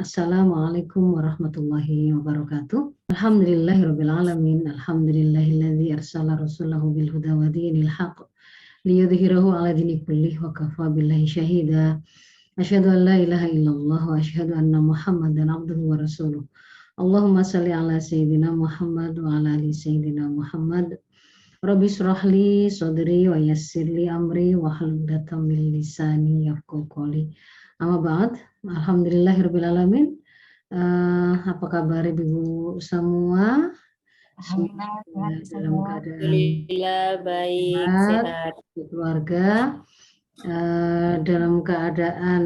Assalamualaikum warahmatullahi wabarakatuh. Alhamdulillahirabbil alamin. Alhamdulillahilladzi arsala rasulahu bil huda wa dinil haqq liyudhhirahu 'ala dini kullih wa kafa billahi syahida. Asyhadu an la ilaha illallah wa asyhadu anna Muhammadan abduhu wa rasuluh. Allahumma shalli ala sayyidina Muhammad wa ala ali sayyidina Muhammad. Rabbi shrahli sadri wa yassirli amri wa hlul 'uqdatam min lisani yafqahu qawli. Amma ba'd. Alhamdulillahirabbil alamin. Apa kabar Ibu semua? Alhamdulillah, Dalam keadaan Alhamdulillah baik, sehat. Keluarga dalam keadaan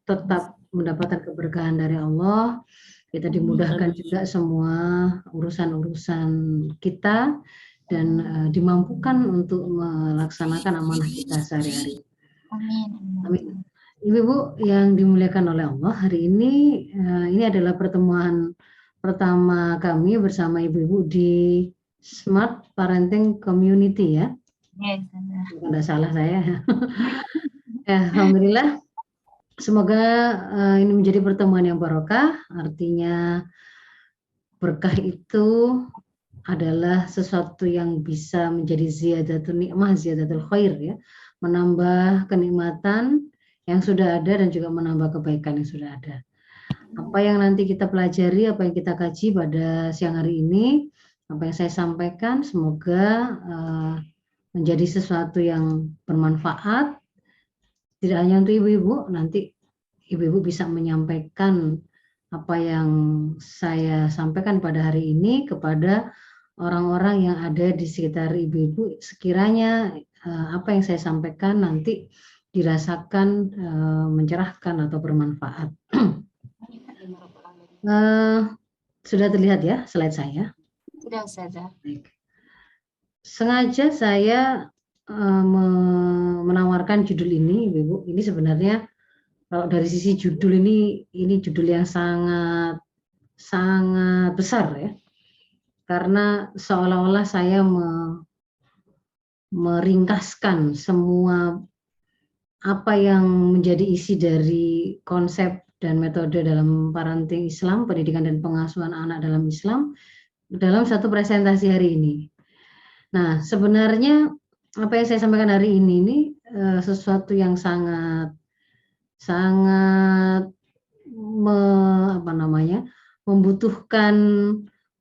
tetap mendapatkan keberkahan dari Allah. Kita dimudahkan juga semua urusan-urusan kita dan dimampukan untuk melaksanakan amanah kita sehari-hari. Amin. Ibu-ibu yang dimuliakan oleh Allah, hari ini adalah pertemuan pertama kami bersama ibu-ibu di Smart Parenting Community ya. Yes, Tidak salah saya. Alhamdulillah. Semoga ini menjadi pertemuan yang barokah. Artinya berkah itu adalah sesuatu yang bisa menjadi ziyadatul nikmah, ziyadatul khair ya. Menambah kenikmatan yang sudah ada dan juga menambah kebaikan yang sudah ada. Apa yang nanti kita pelajari, apa yang kita kaji pada siang hari ini, apa yang saya sampaikan, semoga menjadi sesuatu yang bermanfaat. Tidak hanya untuk ibu-ibu, nanti ibu-ibu bisa menyampaikan apa yang saya sampaikan pada hari ini kepada orang-orang yang ada di sekitar ibu-ibu. Sekiranya apa yang saya sampaikan nanti dirasakan mencerahkan atau bermanfaat. Sudah terlihat ya slide saya? Sudah, Ustazah. Baik. Sengaja saya menawarkan judul ini, Ibu. Ini sebenarnya kalau dari sisi judul ini judul yang sangat besar ya. Karena seolah-olah saya meringkaskan semua apa yang menjadi isi dari konsep dan metode dalam parenting Islam, pendidikan dan pengasuhan anak dalam Islam, dalam satu presentasi hari ini. Nah, sebenarnya apa yang saya sampaikan hari ini sesuatu yang sangat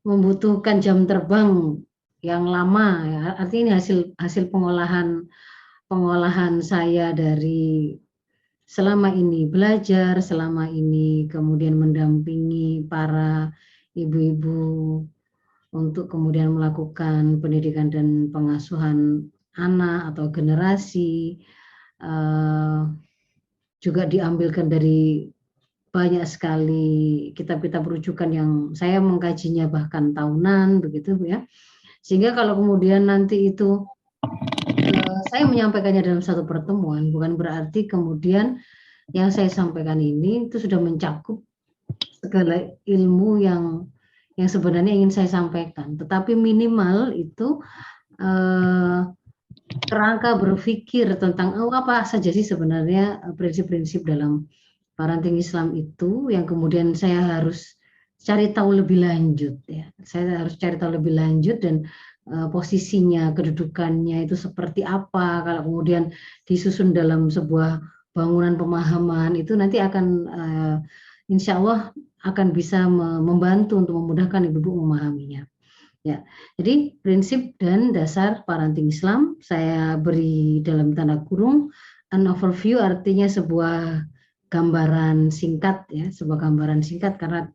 membutuhkan jam terbang yang lama ya. Artinya hasil pengolahan saya dari selama ini belajar, selama ini kemudian mendampingi para ibu-ibu untuk kemudian melakukan pendidikan dan pengasuhan anak atau generasi, juga diambilkan dari banyak sekali kitab-kitab rujukan yang saya mengkajinya bahkan tahunan begitu ya. Sehingga kalau kemudian nanti itu saya menyampaikannya dalam satu pertemuan, bukan berarti kemudian yang saya sampaikan ini itu sudah mencakup segala ilmu yang sebenarnya ingin saya sampaikan. Tetapi minimal itu kerangka berpikir tentang apa saja sih sebenarnya prinsip-prinsip dalam parenting Islam itu yang kemudian saya harus cari tahu lebih lanjut ya. Saya harus cari tahu lebih lanjut dan posisinya, kedudukannya itu seperti apa. Kalau kemudian disusun dalam sebuah bangunan pemahaman itu nanti akan insya Allah akan bisa membantu untuk memudahkan ibu-ibu memahaminya. Ya, jadi prinsip dan dasar parenting Islam saya beri dalam tanda kurung, an overview artinya sebuah gambaran singkat ya, sebuah gambaran singkat karena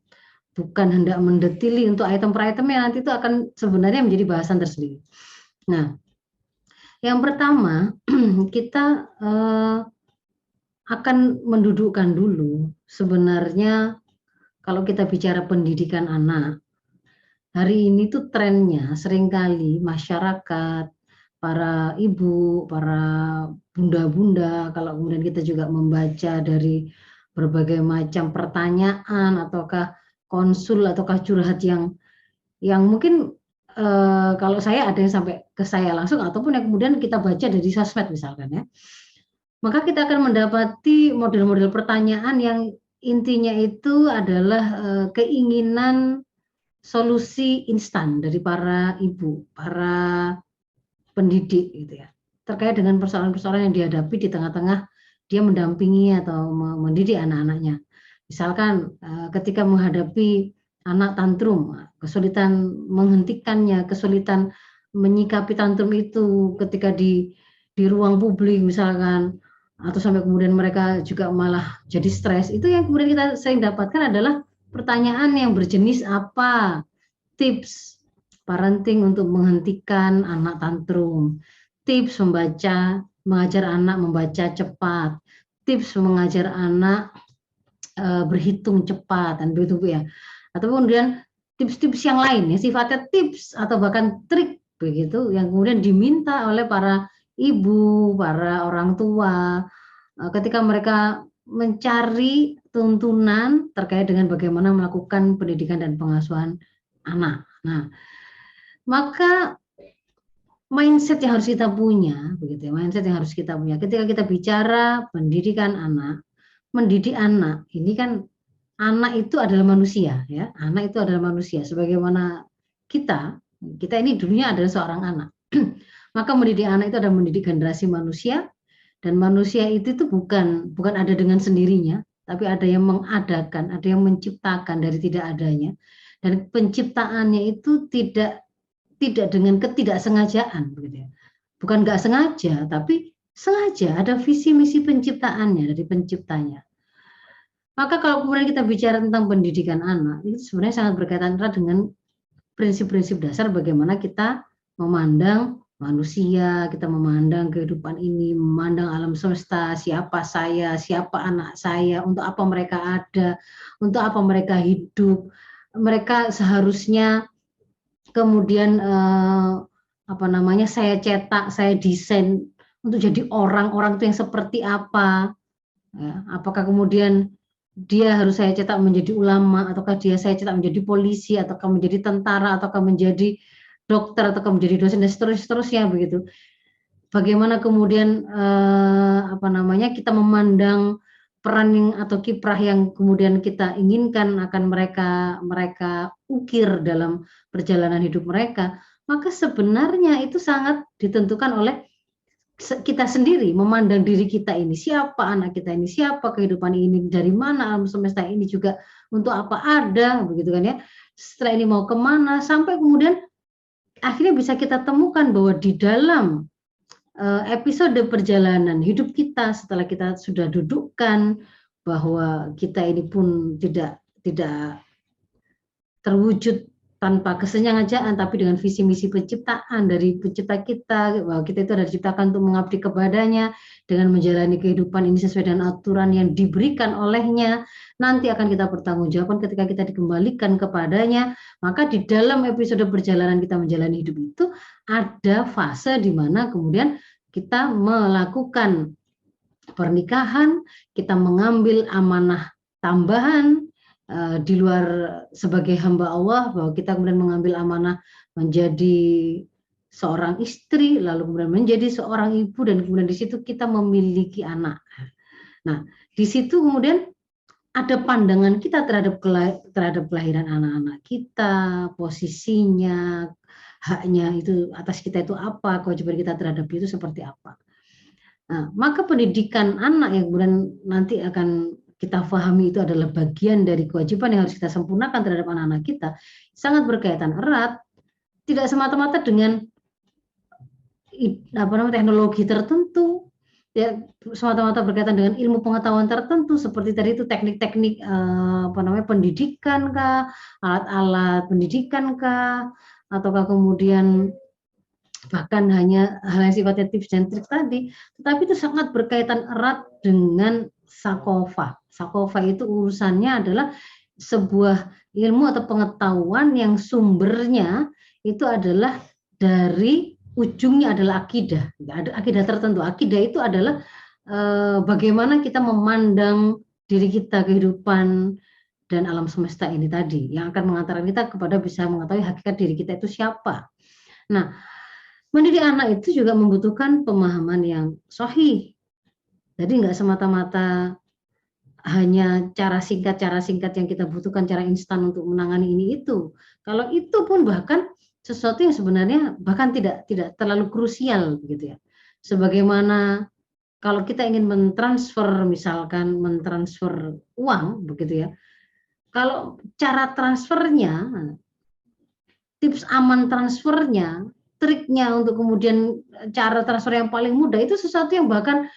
bukan hendak mendetili untuk item per itemnya, nanti itu akan sebenarnya menjadi bahasan tersendiri. Nah, yang pertama kita akan mendudukkan dulu sebenarnya kalau kita bicara pendidikan anak, hari ini tuh trennya seringkali masyarakat, para ibu, para bunda-bunda, kalau kemudian kita juga membaca dari berbagai macam pertanyaan ataukah konsul ataukah curhat yang mungkin kalau saya ada yang sampai ke saya langsung ataupun yang kemudian kita baca dari sosmed misalkan ya, maka kita akan mendapati model-model pertanyaan yang intinya itu adalah keinginan solusi instan dari para ibu, para pendidik gitu ya, terkait dengan persoalan-persoalan yang dihadapi di tengah-tengah dia mendampingi atau mendidik anak-anaknya. Misalkan ketika menghadapi anak tantrum, kesulitan menghentikannya, kesulitan menyikapi tantrum itu ketika di ruang publik misalkan, atau sampai kemudian mereka juga malah jadi stres. Itu yang kemudian kita sering dapatkan adalah pertanyaan yang berjenis apa tips parenting untuk menghentikan anak tantrum, tips mengajar anak membaca cepat, tips mengajar anak berhitung cepat dan begitu Bu ya. Atau kemudian tips-tips yang lain ya, sifatnya tips atau bahkan trik begitu yang kemudian diminta oleh para ibu, para orang tua ketika mereka mencari tuntunan terkait dengan bagaimana melakukan pendidikan dan pengasuhan anak. Nah, maka mindset yang harus kita punya, begitu ya, mindset yang harus kita punya ketika kita bicara pendidikan anak, mendidik anak, ini kan anak itu adalah manusia, ya, anak itu adalah manusia. Sebagaimana kita ini dulunya adalah seorang anak. Maka mendidik anak itu adalah mendidik generasi manusia, dan manusia itu tuh bukan ada dengan sendirinya, tapi ada yang mengadakan, ada yang menciptakan dari tidak adanya. Dan penciptaannya itu tidak dengan ketidaksengajaan, begitu ya. Bukan nggak sengaja, tapi sengaja ada visi misi penciptaannya dari penciptanya. Maka kalau kemudian kita bicara tentang pendidikan anak, itu sebenarnya sangat berkaitan erat dengan prinsip-prinsip dasar bagaimana kita memandang manusia, kita memandang kehidupan ini, memandang alam semesta, siapa saya, siapa anak saya, untuk apa mereka ada, untuk apa mereka hidup. Mereka seharusnya kemudian saya cetak, saya desain untuk jadi orang itu yang seperti apa, ya, apakah kemudian dia harus saya cetak menjadi ulama, ataukah saya cetak menjadi polisi, ataukah menjadi tentara, ataukah menjadi dokter, ataukah menjadi dosen, dan seterusnya begitu. Bagaimana kemudian kita memandang peran atau kiprah yang kemudian kita inginkan akan mereka ukir dalam perjalanan hidup mereka, maka sebenarnya itu sangat ditentukan oleh kita sendiri, memandang diri kita ini, siapa anak kita ini, siapa kehidupan ini, dari mana alam semesta ini juga, untuk apa ada, begitu kan ya. Setelah ini mau kemana, sampai kemudian akhirnya bisa kita temukan bahwa di dalam episode perjalanan hidup kita, setelah kita sudah dudukkan bahwa kita ini pun tidak terwujud tanpa kesengajaan, tapi dengan visi misi penciptaan dari pencipta kita, bahwa kita itu adalah diciptakan untuk mengabdi kepadanya dengan menjalani kehidupan ini sesuai dengan aturan yang diberikan olehnya. Nanti akan kita pertanggungjawabkan ketika kita dikembalikan kepadanya. Maka di dalam episode perjalanan kita menjalani hidup itu ada fase di mana kemudian kita melakukan pernikahan, kita mengambil amanah tambahan di luar sebagai hamba Allah, bahwa kita kemudian mengambil amanah menjadi seorang istri, lalu kemudian menjadi seorang ibu, dan kemudian di situ kita memiliki anak. Nah, di situ kemudian ada pandangan kita terhadap kelahiran anak-anak kita, posisinya, haknya itu atas kita itu apa, kewajiban kita terhadap itu seperti apa. Nah, maka pendidikan anak yang kemudian nanti akan kita pahami itu adalah bagian dari kewajiban yang harus kita sempurnakan terhadap anak-anak kita, sangat berkaitan erat, tidak semata-mata dengan teknologi tertentu, ya, semata-mata berkaitan dengan ilmu pengetahuan tertentu seperti tadi itu teknik-teknik pendidikan kah, alat-alat pendidikan kah, ataukah kemudian bahkan hanya hal yang sifatnya tips dan trik tadi, tetapi itu sangat berkaitan erat dengan sakofa. Sakofa itu urusannya adalah sebuah ilmu atau pengetahuan yang sumbernya itu adalah dari ujungnya adalah akidah. Ada akidah tertentu. Akidah itu adalah bagaimana kita memandang diri kita, kehidupan dan alam semesta ini tadi, yang akan mengantarkan kita kepada bisa mengetahui hakikat diri kita itu siapa. Nah, mendidik anak itu juga membutuhkan pemahaman yang sahih. Jadi nggak semata-mata hanya cara singkat yang kita butuhkan, cara instan untuk menangani ini itu. Kalau itu pun bahkan sesuatu yang sebenarnya bahkan tidak terlalu krusial begitu ya. Sebagaimana kalau kita ingin misalkan mentransfer uang begitu ya. Kalau cara transfernya, tips aman transfernya, triknya untuk kemudian cara transfer yang paling mudah itu sesuatu yang bahkan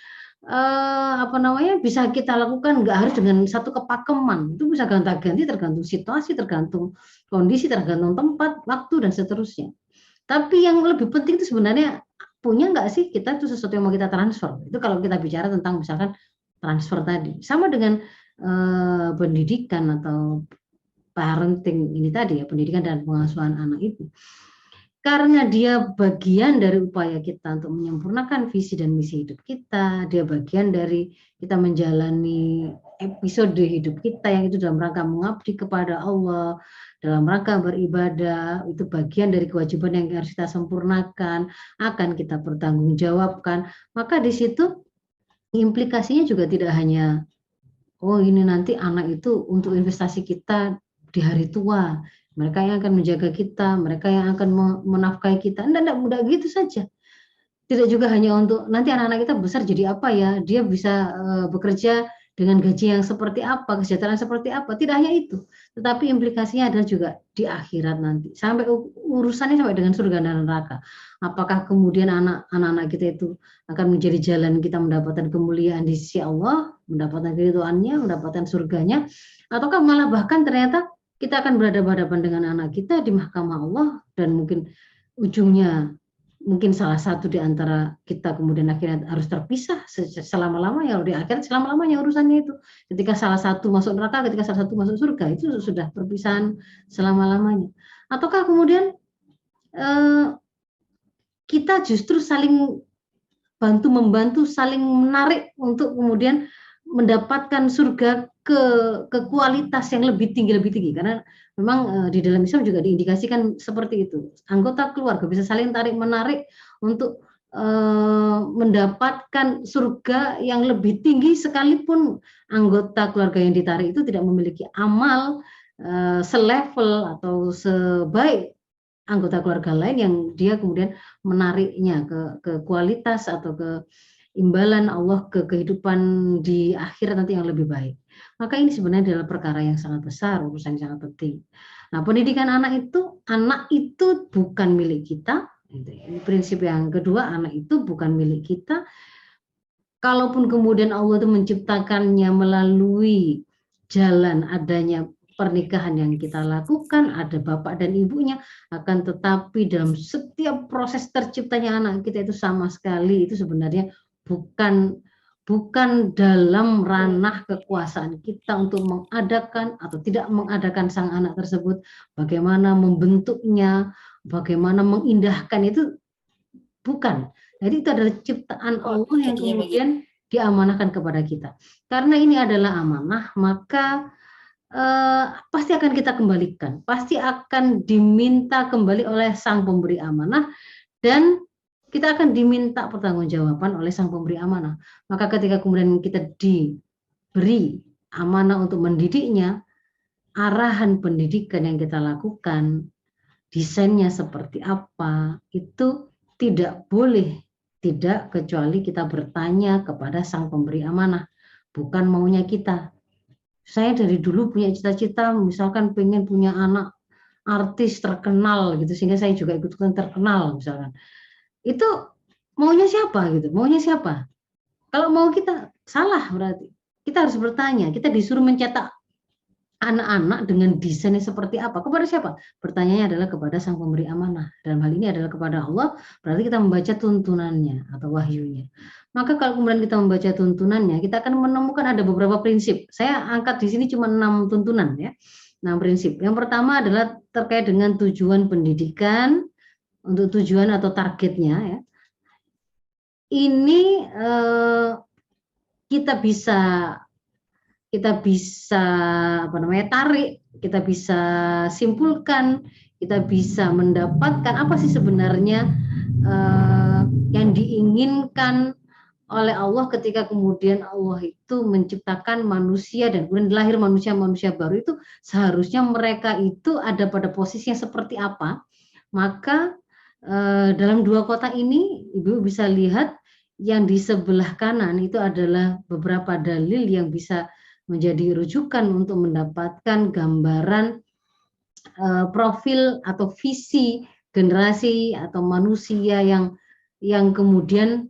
bisa kita lakukan nggak harus dengan satu kepakeman, itu bisa gonta-ganti tergantung situasi, tergantung kondisi, tergantung tempat, waktu dan seterusnya. Tapi yang lebih penting itu sebenarnya punya nggak sih kita itu sesuatu yang mau kita transfer. Itu kalau kita bicara tentang misalkan transfer tadi, sama dengan pendidikan atau parenting ini tadi ya, pendidikan dan pengasuhan anak itu. Karena dia bagian dari upaya kita untuk menyempurnakan visi dan misi hidup kita, dia bagian dari kita menjalani episode hidup kita yang itu dalam rangka mengabdi kepada Allah, dalam rangka beribadah, itu bagian dari kewajiban yang harus kita sempurnakan, akan kita pertanggungjawabkan. Maka di situ implikasinya juga tidak hanya, oh ini nanti anak itu untuk investasi kita di hari tua, mereka yang akan menjaga kita, mereka yang akan menafkahi kita. Enggak mudah gitu saja. Tidak juga hanya untuk nanti anak-anak kita besar jadi apa ya, dia bisa bekerja dengan gaji yang seperti apa, kesejahteraan seperti apa. Tidak hanya itu, tetapi implikasinya adalah juga di akhirat nanti. Sampai urusannya sampai dengan surga dan neraka. Apakah kemudian anak-anak kita itu akan menjadi jalan kita mendapatkan kemuliaan di sisi Allah, mendapatkan keridhaannya, mendapatkan surganya, ataukah malah bahkan ternyata kita akan berhadapan dengan anak kita di mahkamah Allah dan mungkin ujungnya mungkin salah satu di antara kita kemudian akhirnya harus terpisah selama-lamanya, di akhirat selama-lamanya urusannya itu. Ketika salah satu masuk neraka, ketika salah satu masuk surga, itu sudah perpisahan selama-lamanya. Ataukah kemudian kita justru saling bantu-membantu, saling menarik untuk kemudian mendapatkan surga ke kualitas yang lebih tinggi karena memang di dalam Islam juga diindikasikan seperti itu. Anggota keluarga bisa saling tarik menarik untuk mendapatkan surga yang lebih tinggi sekalipun anggota keluarga yang ditarik itu tidak memiliki amal selevel atau sebaik anggota keluarga lain yang dia kemudian menariknya ke kualitas atau ke imbalan Allah ke kehidupan di akhirat nanti yang lebih baik. Maka ini sebenarnya adalah perkara yang sangat besar, urusan yang sangat penting. Nah, pendidikan anak itu bukan milik kita. Ini prinsip yang kedua, anak itu bukan milik kita. Kalaupun kemudian Allah itu menciptakannya melalui jalan adanya pernikahan yang kita lakukan, ada bapak dan ibunya, akan tetapi dalam setiap proses terciptanya anak kita itu sama sekali itu sebenarnya bukan dalam ranah kekuasaan kita untuk mengadakan atau tidak mengadakan sang anak tersebut, bagaimana membentuknya, bagaimana mengindahkan itu bukan. Jadi itu adalah ciptaan Allah yang kemudian diamanahkan kepada kita. Karena ini adalah amanah, maka pasti akan kita kembalikan, pasti akan diminta kembali oleh sang pemberi amanah dan kita akan diminta pertanggungjawaban oleh sang pemberi amanah. Maka ketika kemudian kita diberi amanah untuk mendidiknya, arahan pendidikan yang kita lakukan, desainnya seperti apa, itu tidak boleh tidak kecuali kita bertanya kepada sang pemberi amanah, bukan maunya kita. Saya dari dulu punya cita-cita, misalkan pengen punya anak artis terkenal gitu, sehingga saya juga ikut-ikutan terkenal misalkan. Itu maunya siapa gitu? Maunya siapa? Kalau mau kita salah berarti. Kita harus bertanya, kita disuruh mencetak anak-anak dengan desainnya seperti apa? Kepada siapa? Pertanyaannya adalah kepada sang pemberi amanah. Dalam hal ini adalah kepada Allah, berarti kita membaca tuntunannya atau wahyunya. Maka kalau kemudian kita membaca tuntunannya, kita akan menemukan ada beberapa prinsip. Saya angkat di sini cuma 6 tuntunan ya. 6 prinsip. Yang pertama adalah terkait dengan tujuan pendidikan, untuk tujuan atau targetnya ya. Ini kita bisa tarik, kita bisa simpulkan, kita bisa mendapatkan apa sih sebenarnya yang diinginkan oleh Allah ketika kemudian Allah itu menciptakan manusia dan kemudian lahir manusia-manusia baru itu seharusnya mereka itu ada pada posisi yang seperti apa. Maka dalam dua kotak ini Ibu bisa lihat yang di sebelah kanan itu adalah beberapa dalil yang bisa menjadi rujukan untuk mendapatkan gambaran profil atau visi generasi atau manusia yang kemudian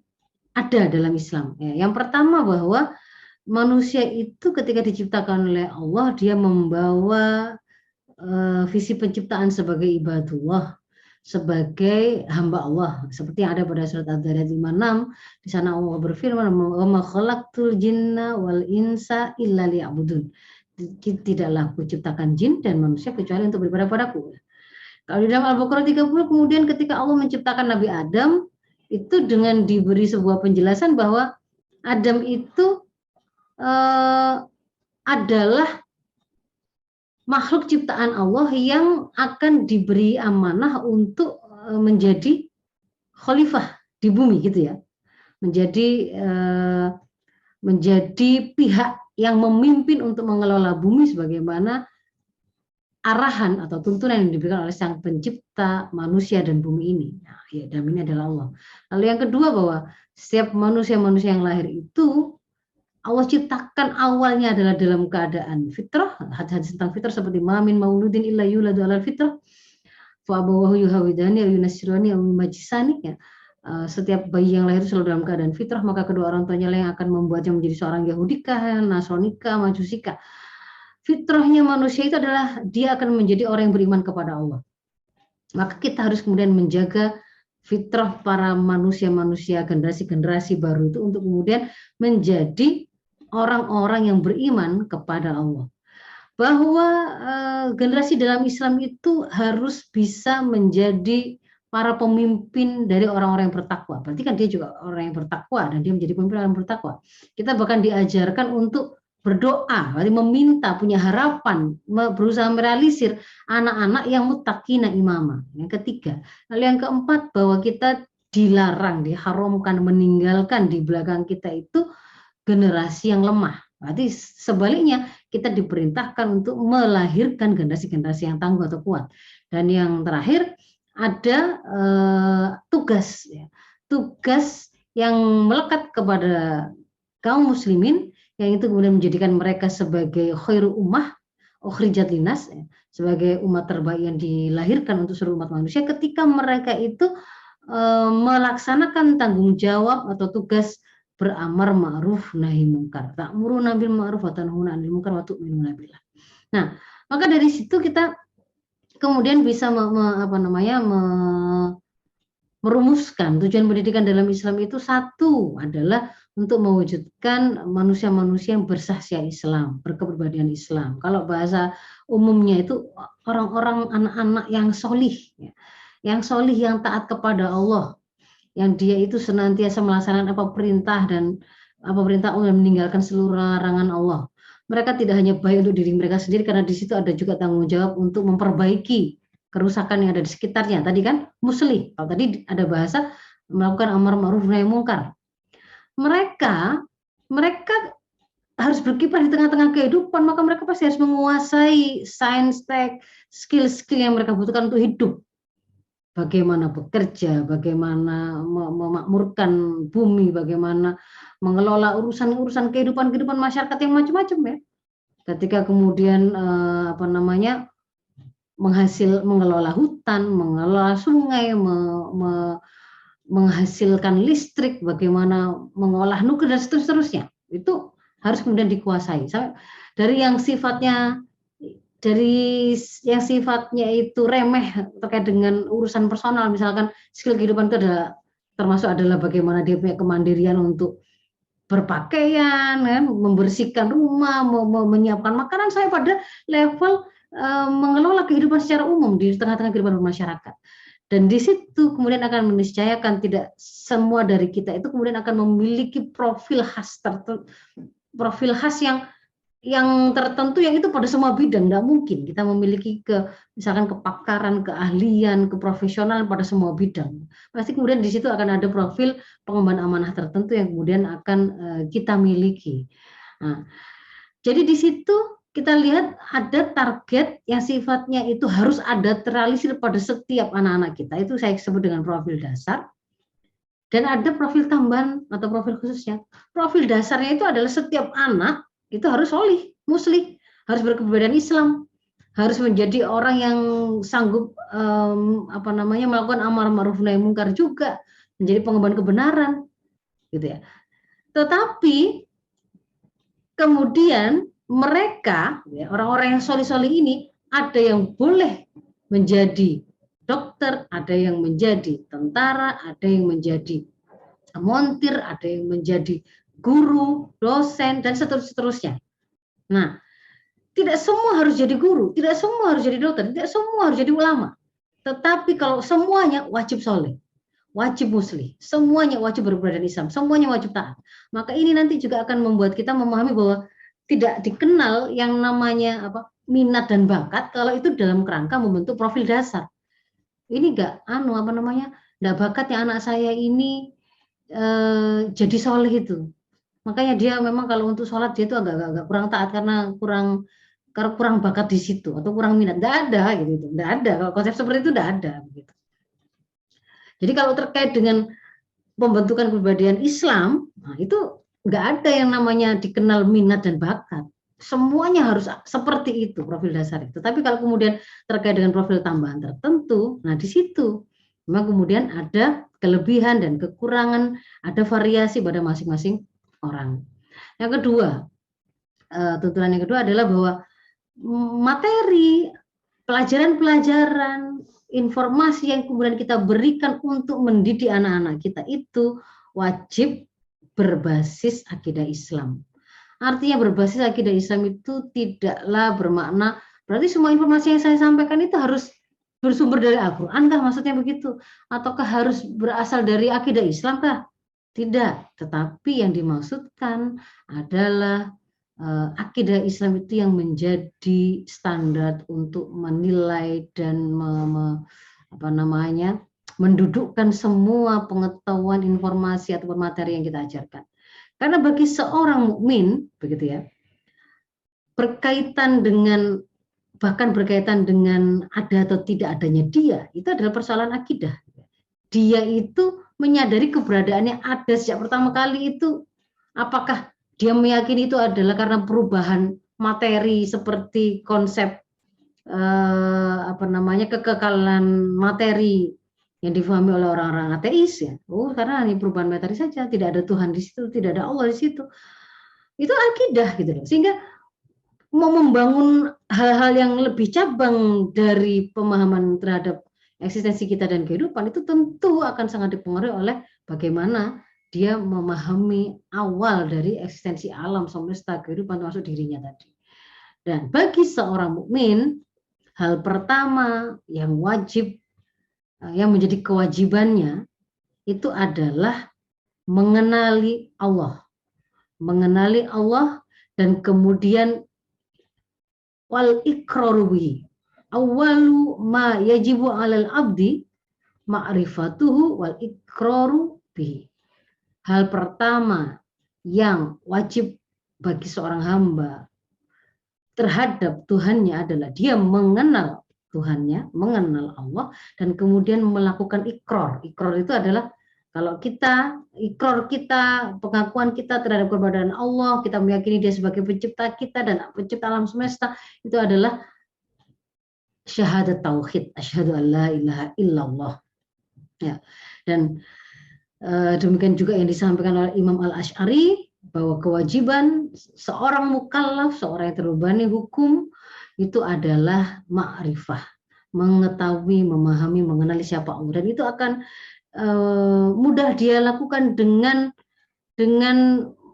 ada dalam Islam. Yang pertama bahwa manusia itu ketika diciptakan oleh Allah dia membawa visi penciptaan sebagai ibadullah, sebagai hamba Allah, seperti yang ada pada surat Ad-Dariyat 56. Di sana Allah berfirman, "Wa ma khalaqtul jinna wal insa illa liya'budun." Tidaklah aku ciptakan jin dan manusia kecuali untuk beribadah padaku. Kalau di dalam Al-Baqarah 30 kemudian ketika Allah menciptakan Nabi Adam itu dengan diberi sebuah penjelasan bahwa Adam itu adalah makhluk ciptaan Allah yang akan diberi amanah untuk menjadi khalifah di bumi gitu ya. Menjadi pihak yang memimpin untuk mengelola bumi sebagaimana arahan atau tuntunan yang diberikan oleh Sang Pencipta manusia dan bumi ini. Nah, ya, dan ini adalah Allah. Lalu yang kedua bahwa setiap manusia-manusia yang lahir itu Allah ciptakan awalnya adalah dalam keadaan fitrah. Hadis tentang fitrah seperti mamin mauludin illa yuladu alal fitrah fa abawahu yuhawidani aw yunasirani aw yumajisani ya. Setiap bayi yang lahir selalu dalam keadaan fitrah, maka kedua orang tuanya yang akan membuatnya menjadi seorang Yahudikah, Nasronikah, Majusika. Fitrahnya manusia itu adalah dia akan menjadi orang yang beriman kepada Allah. Maka kita harus kemudian menjaga fitrah para manusia-manusia generasi-generasi baru itu untuk kemudian menjadi orang-orang yang beriman kepada Allah. Bahwa generasi dalam Islam itu harus bisa menjadi para pemimpin dari orang-orang yang bertakwa. Berarti kan dia juga orang yang bertakwa dan dia menjadi pemimpin orang yang bertakwa. Kita bahkan diajarkan untuk berdoa, berarti meminta, punya harapan, berusaha merealisir anak-anak yang muttaqina imama. Yang ketiga. Lalu yang keempat bahwa kita dilarang, diharamkan, meninggalkan di belakang kita itu generasi yang lemah. Berarti sebaliknya kita diperintahkan untuk melahirkan generasi-generasi yang tangguh atau kuat. Dan yang terakhir ada tugas, ya. Tugas yang melekat kepada kaum muslimin yang itu kemudian menjadikan mereka sebagai khairu ummah ukhrijat linas, ya, sebagai umat terbaik yang dilahirkan untuk seluruh umat manusia ketika mereka itu melaksanakan tanggung jawab atau tugas beramar ma'ruf nahi mungkar. Ta'muruna bil ma'ruf wa tanhauna 'anil munkar wa tu'minuna billah. Nah, maka dari situ kita kemudian bisa merumuskan tujuan pendidikan dalam Islam itu satu adalah untuk mewujudkan manusia-manusia yang bersahsia Islam, berkepribadian Islam. Kalau bahasa umumnya itu orang-orang anak-anak yang solih, ya. Yang solih, yang taat kepada Allah, yang dia itu senantiasa melaksanakan apa perintah Allah dan meninggalkan seluruh larangan Allah. Mereka tidak hanya baik untuk diri mereka sendiri karena di situ ada juga tanggung jawab untuk memperbaiki kerusakan yang ada di sekitarnya. Tadi kan muslih. Kalau tadi ada bahasa melakukan amar ma'ruf nahi mungkar. Mereka harus berkiprah di tengah-tengah kehidupan, maka mereka pasti harus menguasai sains, tech, skill-skill yang mereka butuhkan untuk hidup. Bagaimana bekerja, bagaimana memakmurkan bumi, bagaimana mengelola urusan-urusan kehidupan masyarakat yang macam-macam ya. Ketika kemudian mengelola hutan, mengelola sungai, menghasilkan listrik, bagaimana mengolah nuklir dan seterusnya. Itu harus kemudian dikuasai. Dari yang sifatnya itu remeh terkait dengan urusan personal, misalkan skill kehidupan itu adalah bagaimana dia punya kemandirian untuk berpakaian, kan, membersihkan rumah, menyiapkan makanan, saya pada level mengelola kehidupan secara umum di tengah-tengah kehidupan masyarakat. Dan di situ kemudian akan meniscayakan tidak semua dari kita itu kemudian akan memiliki profil khas yang yang tertentu yang itu pada semua bidang. Nggak mungkin kita memiliki misalkan kepakaran, keahlian, keprofesionalan pada semua bidang. Pasti kemudian di situ akan ada profil pengemban amanah tertentu yang kemudian akan kita miliki. Nah, jadi di situ kita lihat ada target yang sifatnya itu harus ada terrealisir pada setiap anak-anak kita. Itu saya sebut dengan profil dasar. Dan ada profil tambahan atau profil khususnya. Profil dasarnya itu adalah setiap anak itu harus solih, muslih, harus berkepribadian Islam, harus menjadi orang yang sanggup melakukan amar ma'ruf nahi mungkar juga, menjadi pengemban kebenaran, gitu ya. Tetapi kemudian mereka, orang-orang yang solih-solih ini, ada yang boleh menjadi dokter, ada yang menjadi tentara, ada yang menjadi montir, ada yang menjadi guru, dosen, dan seterusnya. Nah, tidak semua harus jadi guru, tidak semua harus jadi dokter, tidak semua harus jadi ulama. Tetapi kalau semuanya wajib soleh, wajib muslih, semuanya wajib berkepribadian Islam, semuanya wajib taat. Maka ini nanti juga akan membuat kita memahami bahwa tidak dikenal yang namanya minat dan bakat kalau itu dalam kerangka membentuk profil dasar. Ini enggak bakatnya anak saya ini jadi soleh itu. Makanya dia memang kalau untuk sholat dia itu agak kurang taat karena kurang bakat di situ atau kurang minat. Enggak ada gitu. Enggak ada. Kalau konsep seperti itu enggak ada gitu. Jadi kalau terkait dengan pembentukan kepribadian Islam, nah itu enggak ada yang namanya dikenal minat dan bakat. Semuanya harus seperti itu profil dasar itu. Tapi kalau kemudian terkait dengan profil tambahan tertentu, nah di situ memang kemudian ada kelebihan dan kekurangan, ada variasi pada masing-masing orang. Yang kedua, tuntunan yang kedua adalah bahwa materi, pelajaran-pelajaran, informasi yang kemudian kita berikan untuk mendidik anak-anak kita itu wajib berbasis akidah Islam. Artinya berbasis akidah Islam itu tidaklah bermakna berarti semua informasi yang saya sampaikan itu harus bersumber dari Al-Quran kah, maksudnya begitu? Ataukah harus berasal dari akidah Islam kah? Tidak, tetapi yang dimaksudkan adalah akidah Islam itu yang menjadi standar untuk menilai dan mendudukkan semua pengetahuan, informasi atau materi yang kita ajarkan. Karena bagi seorang mukmin, begitu ya, bahkan berkaitan dengan ada atau tidak adanya dia, itu adalah persoalan akidah. Dia itu menyadari keberadaannya ada sejak pertama kali itu, apakah dia meyakini itu adalah karena perubahan materi seperti konsep kekekalan materi yang difahami oleh orang-orang ateis ya. Karena ini perubahan materi saja, tidak ada Tuhan di situ, tidak ada Allah di situ. Itu akidah gitu loh. Sehingga mau membangun hal-hal yang lebih cabang dari pemahaman terhadap eksistensi kita dan kehidupan itu tentu akan sangat dipengaruhi oleh bagaimana dia memahami awal dari eksistensi alam semesta kehidupan termasuk dirinya tadi. Dan bagi seorang mukmin, hal pertama yang wajib, yang menjadi kewajibannya itu adalah mengenali Allah. Mengenali Allah dan kemudian wal iqraru bihi. Awwalu ma yajibu 'alal abdi ma'rifatuhu wal iqraru bihi. Hal pertama yang wajib bagi seorang hamba terhadap Tuhannya adalah dia mengenal Tuhannya, mengenal Allah, dan kemudian melakukan ikrar. Ikrar itu adalah kalau ikrar kita, pengakuan kita terhadap keberadaan Allah, kita meyakini dia sebagai pencipta kita dan pencipta alam semesta, itu adalah syahadat tauhid, asyhadu an la ilaha illallah. Ya. Dan demikian juga yang disampaikan oleh Imam Al-Asy'ari bahwa kewajiban seorang mukallaf, seorang yang terbebani hukum itu adalah ma'rifah, mengetahui, memahami, mengenali siapa Allah, dan itu akan mudah dia lakukan dengan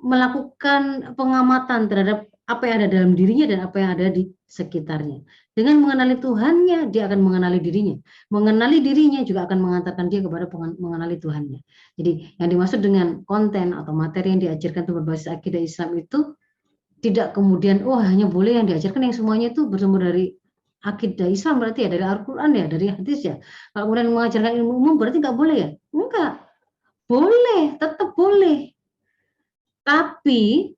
melakukan pengamatan terhadap apa yang ada dalam dirinya dan apa yang ada di sekitarnya. Dengan mengenali Tuhannya, dia akan mengenali dirinya. Mengenali dirinya juga akan mengantarkan dia kepada mengenali Tuhannya. Jadi yang dimaksud dengan konten atau materi yang diajarkan itu berbasis akidah Islam itu tidak kemudian hanya boleh yang diajarkan yang semuanya itu bersumber dari akidah Islam, berarti ya dari Al-Quran ya, dari hadis ya. Kalau kemudian mengajarkan ilmu umum berarti nggak boleh ya? Enggak, boleh, tetap boleh. Tapi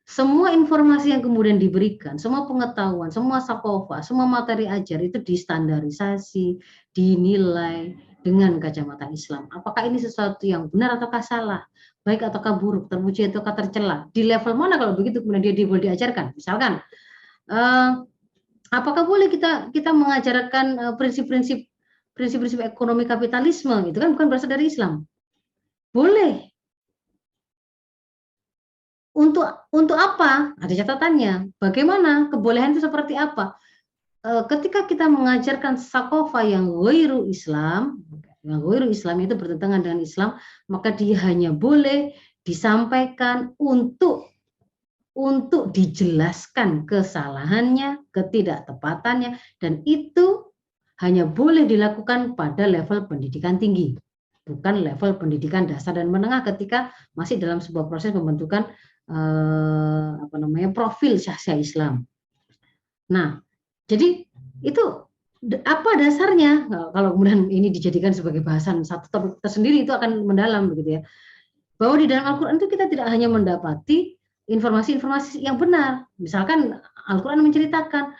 semua informasi yang kemudian diberikan, semua pengetahuan, semua sakofa, semua materi ajar itu distandarisasi, dinilai dengan kacamata Islam. Apakah ini sesuatu yang benar ataukah salah, baik ataukah buruk, terpuji ataukah tercela, di level mana kalau begitu kemudian dia boleh diajarkan. Misalkan, apakah boleh kita mengajarkan prinsip-prinsip ekonomi kapitalisme, itu kan bukan berasal dari Islam. Boleh. Untuk apa? Ada catatannya. Bagaimana? Kebolehan itu seperti apa? Ketika kita mengajarkan sakofa yang ghairu Islam, itu bertentangan dengan Islam, maka dia hanya boleh disampaikan untuk dijelaskan kesalahannya, ketidaktepatannya, dan itu hanya boleh dilakukan pada level pendidikan tinggi, bukan level pendidikan dasar dan menengah ketika masih dalam sebuah proses pembentukan profil syahsia Islam. Nah, jadi itu apa dasarnya? Kalau kemudian ini dijadikan sebagai bahasan satu topik tersendiri itu akan mendalam begitu ya. Bahwa di dalam Al-Quran itu kita tidak hanya mendapati informasi-informasi yang benar. Misalkan Al-Quran menceritakan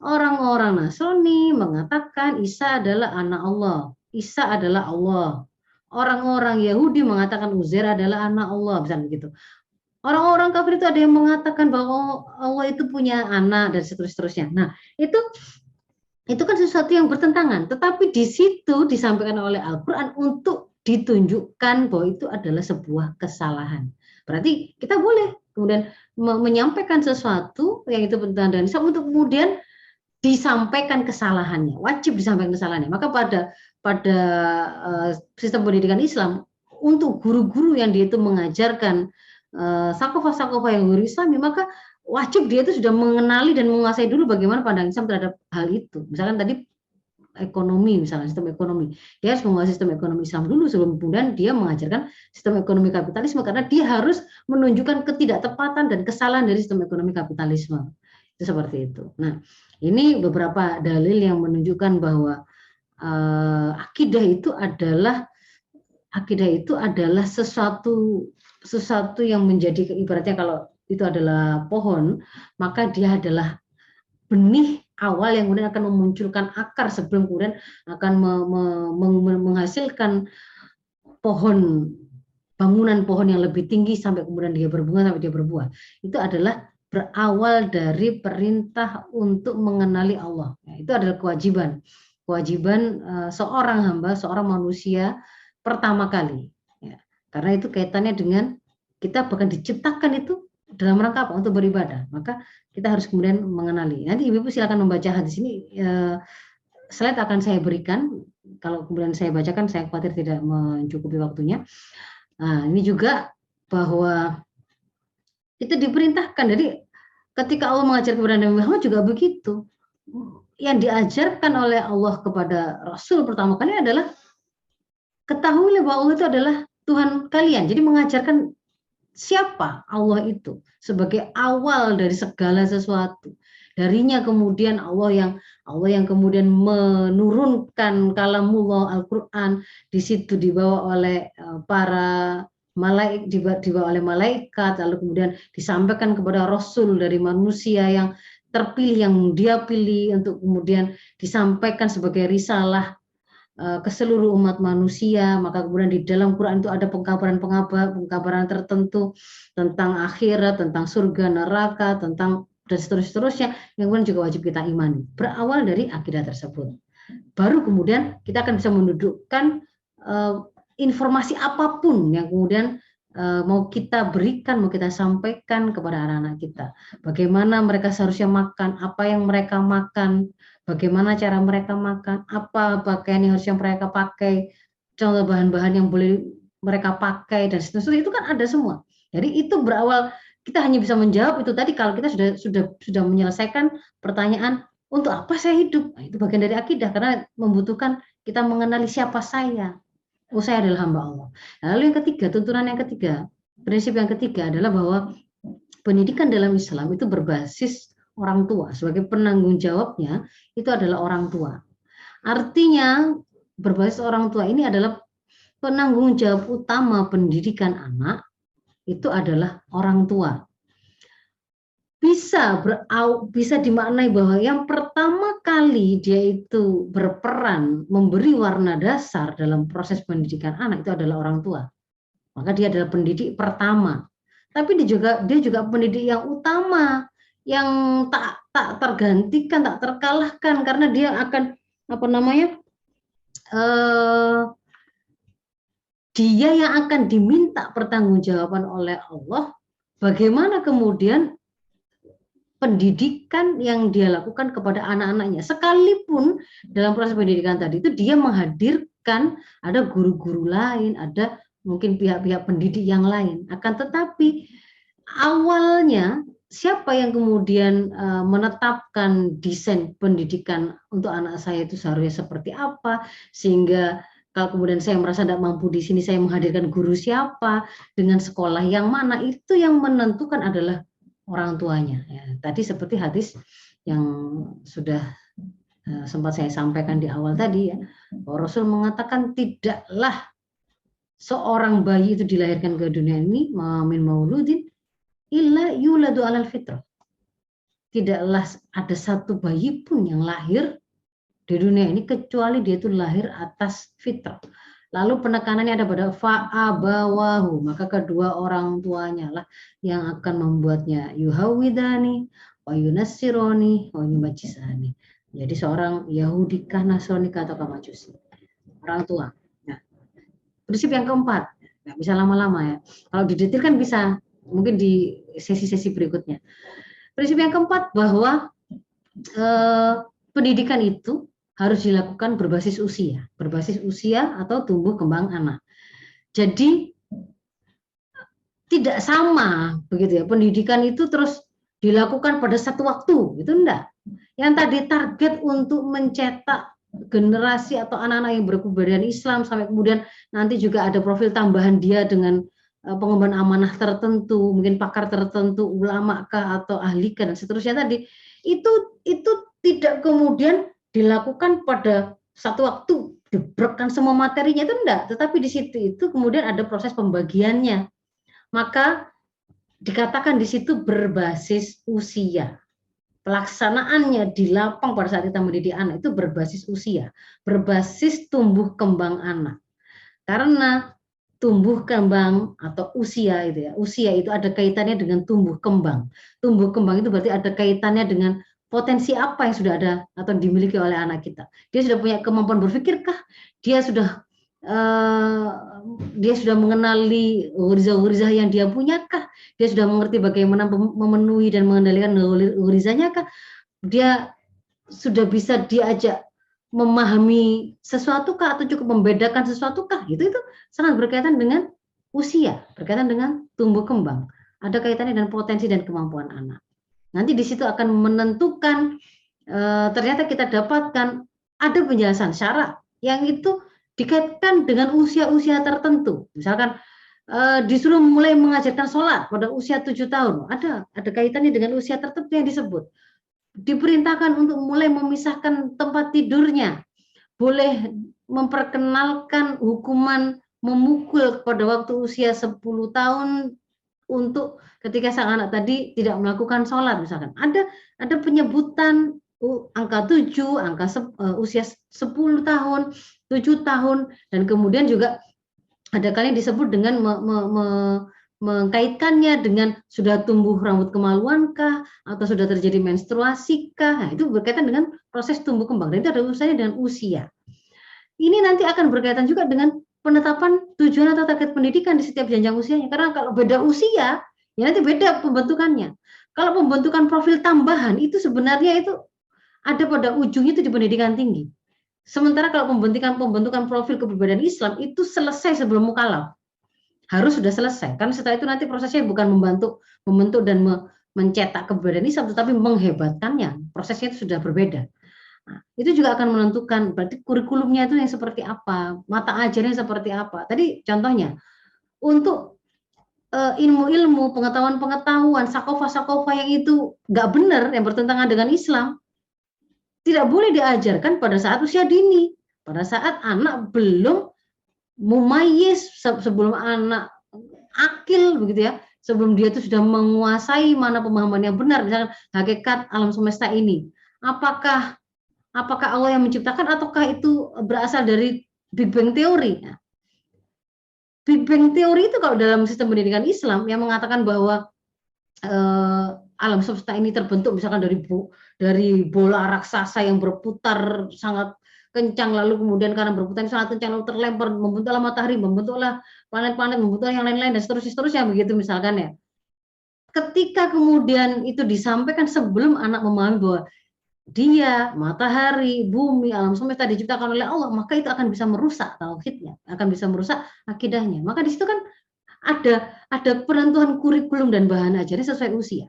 orang-orang Nasrani mengatakan Isa adalah anak Allah. Isa adalah Allah. Orang-orang Yahudi mengatakan Uzair adalah anak Allah, misalnya begitu. Orang-orang kafir itu ada yang mengatakan bahwa Allah itu punya anak dan seterusnya. Nah, itu kan sesuatu yang bertentangan. Tetapi di situ disampaikan oleh Al-Quran untuk ditunjukkan bahwa itu adalah sebuah kesalahan. Berarti kita boleh kemudian menyampaikan sesuatu yang itu bertentangan dengan Islam untuk kemudian disampaikan kesalahannya. Wajib disampaikan kesalahannya. Maka pada sistem pendidikan Islam, untuk guru-guru yang dia itu mengajarkan sakofa-sakofa yang ghairu Islami, maka wajib dia itu sudah mengenali dan menguasai dulu bagaimana pandangan Islam terhadap hal itu. Misalkan tadi ekonomi, misalnya sistem ekonomi, dia harus menguasai sistem ekonomi Islam dulu sebelum kemudian dia mengajarkan sistem ekonomi kapitalisme, karena dia harus menunjukkan ketidaktepatan dan kesalahan dari sistem ekonomi kapitalisme. Itu seperti itu. Nah, ini beberapa dalil yang menunjukkan bahwa akidah itu adalah sesuatu yang menjadi, ibaratnya kalau itu adalah pohon, maka dia adalah benih awal yang kemudian akan memunculkan akar sebelum kemudian akan menghasilkan bangunan pohon yang lebih tinggi sampai kemudian dia berbunga, sampai dia berbuah. Itu adalah berawal dari perintah untuk mengenali Allah. Nah, itu adalah kewajiban seorang hamba, seorang manusia pertama kali. Karena itu kaitannya dengan kita bahkan diciptakan itu dalam rangka apa? Untuk beribadah. Maka kita harus kemudian mengenali. Nanti Ibu silakan membaca hadis ini. Slide akan saya berikan. Kalau kemudian saya bacakan, saya khawatir tidak mencukupi waktunya. Nah, ini juga bahwa itu diperintahkan. Jadi ketika Allah mengajar kepada Nabi Muhammad juga begitu. Yang diajarkan oleh Allah kepada Rasul pertama kali adalah ketahuilah bahwa Allah itu adalah Tuhan kalian. Jadi mengajarkan siapa Allah itu sebagai awal dari segala sesuatu. Darinya kemudian Allah yang kemudian menurunkan kalamullah Al-Qur'an, di situ dibawa oleh para dibawa oleh malaikat, lalu kemudian disampaikan kepada Rasul dari manusia yang terpilih, yang dia pilih untuk kemudian disampaikan sebagai risalah ke seluruh umat manusia. Maka kemudian di dalam Quran itu ada pengkabaran tertentu tentang akhirat, tentang surga, neraka, tentang dan seterusnya yang kemudian juga wajib kita imani. Berawal dari akidah tersebut. Baru kemudian kita akan bisa mendudukkan informasi apapun yang kemudian mau kita berikan, mau kita sampaikan kepada anak-anak kita. Bagaimana mereka seharusnya makan, apa yang mereka makan, bagaimana cara mereka makan, apa pakaian yang harusnya mereka pakai, contoh bahan-bahan yang boleh mereka pakai, dan seterusnya. Itu kan ada semua. Jadi itu berawal, kita hanya bisa menjawab itu tadi kalau kita sudah menyelesaikan pertanyaan, untuk apa saya hidup? Nah, itu bagian dari akidah, karena membutuhkan kita mengenali siapa saya. Saya adalah hamba Allah. Lalu yang ketiga, tuntunan yang ketiga, prinsip yang ketiga adalah bahwa pendidikan dalam Islam itu berbasis orang tua. Sebagai penanggung jawabnya itu adalah orang tua. Artinya berbasis orang tua ini adalah penanggung jawab utama pendidikan anak itu adalah orang tua. Bisa dimaknai bahwa yang pertama kali dia itu berperan memberi warna dasar dalam proses pendidikan anak itu adalah orang tua. Maka dia adalah pendidik pertama. Tapi dia juga pendidik yang utama, yang tak tergantikan, tak terkalahkan, karena dia akan dia yang akan diminta pertanggungjawaban oleh Allah. Bagaimana kemudian pendidikan yang dia lakukan kepada anak-anaknya, sekalipun dalam proses pendidikan tadi itu dia menghadirkan ada guru-guru lain, ada mungkin pihak-pihak pendidik yang lain. Akan tetapi awalnya siapa yang kemudian menetapkan desain pendidikan untuk anak saya itu seharusnya seperti apa, sehingga kalau kemudian saya merasa tidak mampu di sini, saya menghadirkan guru siapa, dengan sekolah yang mana, itu yang menentukan adalah orang tuanya. Ya, tadi seperti hadis yang sudah sempat saya sampaikan di awal tadi ya, bahwa Rasul mengatakan tidaklah seorang bayi itu dilahirkan ke dunia ini min mauludin illa yuladu alal fitrah. Tidaklah ada satu bayi pun yang lahir di dunia ini kecuali dia itu lahir atas fitrah. Lalu penekanannya ada pada fa'abawahu, maka kedua orang tuanya lah yang akan membuatnya yuhawidani, wa yunassironi, wa yumajisani. Jadi seorang Yahudi kah, Nasrani kah, atau Majusi. Orang tua. Nah, prinsip yang keempat, nggak bisa lama-lama ya. Kalau didetailkan bisa, mungkin di sesi-sesi berikutnya. Prinsip yang keempat bahwa pendidikan itu harus dilakukan berbasis usia atau tumbuh kembang anak. Jadi tidak sama begitu ya, pendidikan itu terus dilakukan pada satu waktu, itu enggak. Yang tadi target untuk mencetak generasi atau anak-anak yang berkepribadian Islam, sampai kemudian nanti juga ada profil tambahan dia dengan pengemban amanah tertentu, mungkin pakar tertentu, ulama kah atau ahli kah dan seterusnya tadi, itu tidak kemudian dilakukan pada satu waktu dibrekan semua materinya, itu enggak, tetapi di situ itu kemudian ada proses pembagiannya. Maka dikatakan di situ berbasis usia. Pelaksanaannya di lapang pada saat kita mendidik anak itu berbasis usia, berbasis tumbuh kembang anak. Karena tumbuh kembang atau usia itu ya, usia itu ada kaitannya dengan tumbuh kembang. Tumbuh kembang itu berarti ada kaitannya dengan potensi apa yang sudah ada atau dimiliki oleh anak kita. Dia sudah punya kemampuan berpikirkah? Dia sudah mengenali ghurizah yang dia punyakah? Dia sudah mengerti bagaimana memenuhi dan mengendalikan ghurizahnya kah? Dia sudah bisa diajak memahami sesuatu kah atau cukup membedakan sesuatu kah? Itu sangat berkaitan dengan usia, berkaitan dengan tumbuh kembang. Ada kaitannya dengan potensi dan kemampuan anak. Nanti di situ akan menentukan, ternyata kita dapatkan ada penjelasan syarat yang itu dikaitkan dengan usia-usia tertentu. Misalkan disuruh mulai mengajarkan sholat pada usia 7 tahun, ada kaitannya dengan usia tertentu yang disebut. Diperintahkan untuk mulai memisahkan tempat tidurnya, boleh memperkenalkan hukuman memukul pada waktu usia 10 tahun untuk ketika sang anak tadi tidak melakukan sholat misalkan. Ada penyebutan angka 7, usia 10 tahun, 7 tahun, dan kemudian juga ada kali disebut dengan mengkaitkannya dengan sudah tumbuh rambut kemaluankah atau sudah terjadi menstruasikah. Nah, itu berkaitan dengan proses tumbuh kembang, dan itu ada urusannya dengan usia. Ini nanti akan berkaitan juga dengan penetapan tujuan atau target pendidikan di setiap jenjang usianya. Karena kalau beda usia, ya nanti beda pembentukannya. Kalau pembentukan profil tambahan itu sebenarnya itu ada pada ujungnya itu di pendidikan tinggi. Sementara kalau pembentukan profil kepribadian Islam itu selesai sebelum mukallaf. Harus sudah selesai. Karena setelah itu nanti prosesnya bukan membentuk dan mencetak kepribadian Islam, tetapi menghebatkannya. Prosesnya itu sudah berbeda. Nah, itu juga akan menentukan berarti kurikulumnya itu yang seperti apa, mata ajarnya seperti apa. Tadi contohnya untuk ilmu-ilmu, pengetahuan-pengetahuan, sakofa-sakofa yang itu nggak benar, yang bertentangan dengan Islam, tidak boleh diajarkan pada saat usia dini, pada saat anak belum mumayyiz, sebelum anak akil begitu ya, sebelum dia itu sudah menguasai mana pemahaman yang benar, misalkan hakikat alam semesta ini. Apakah Allah yang menciptakan ataukah itu berasal dari Big Bang teori? Nah, Big Bang teori itu kalau dalam sistem pendidikan Islam yang mengatakan bahwa alam semesta ini terbentuk misalkan dari bola raksasa yang berputar sangat kencang, lalu kemudian karena berputar sangat kencang lalu terlempar, membentuklah matahari, membentuklah planet-planet, membentuklah yang lain-lain dan seterusnya begitu misalkan ya. Ketika kemudian itu disampaikan sebelum anak memahami bahwa dia, matahari, bumi, alam semesta diciptakan oleh Allah, maka itu akan bisa merusak tauhidnya, akan bisa merusak akidahnya. Maka di situ kan ada penentuan kurikulum dan bahan ajarnya sesuai usia.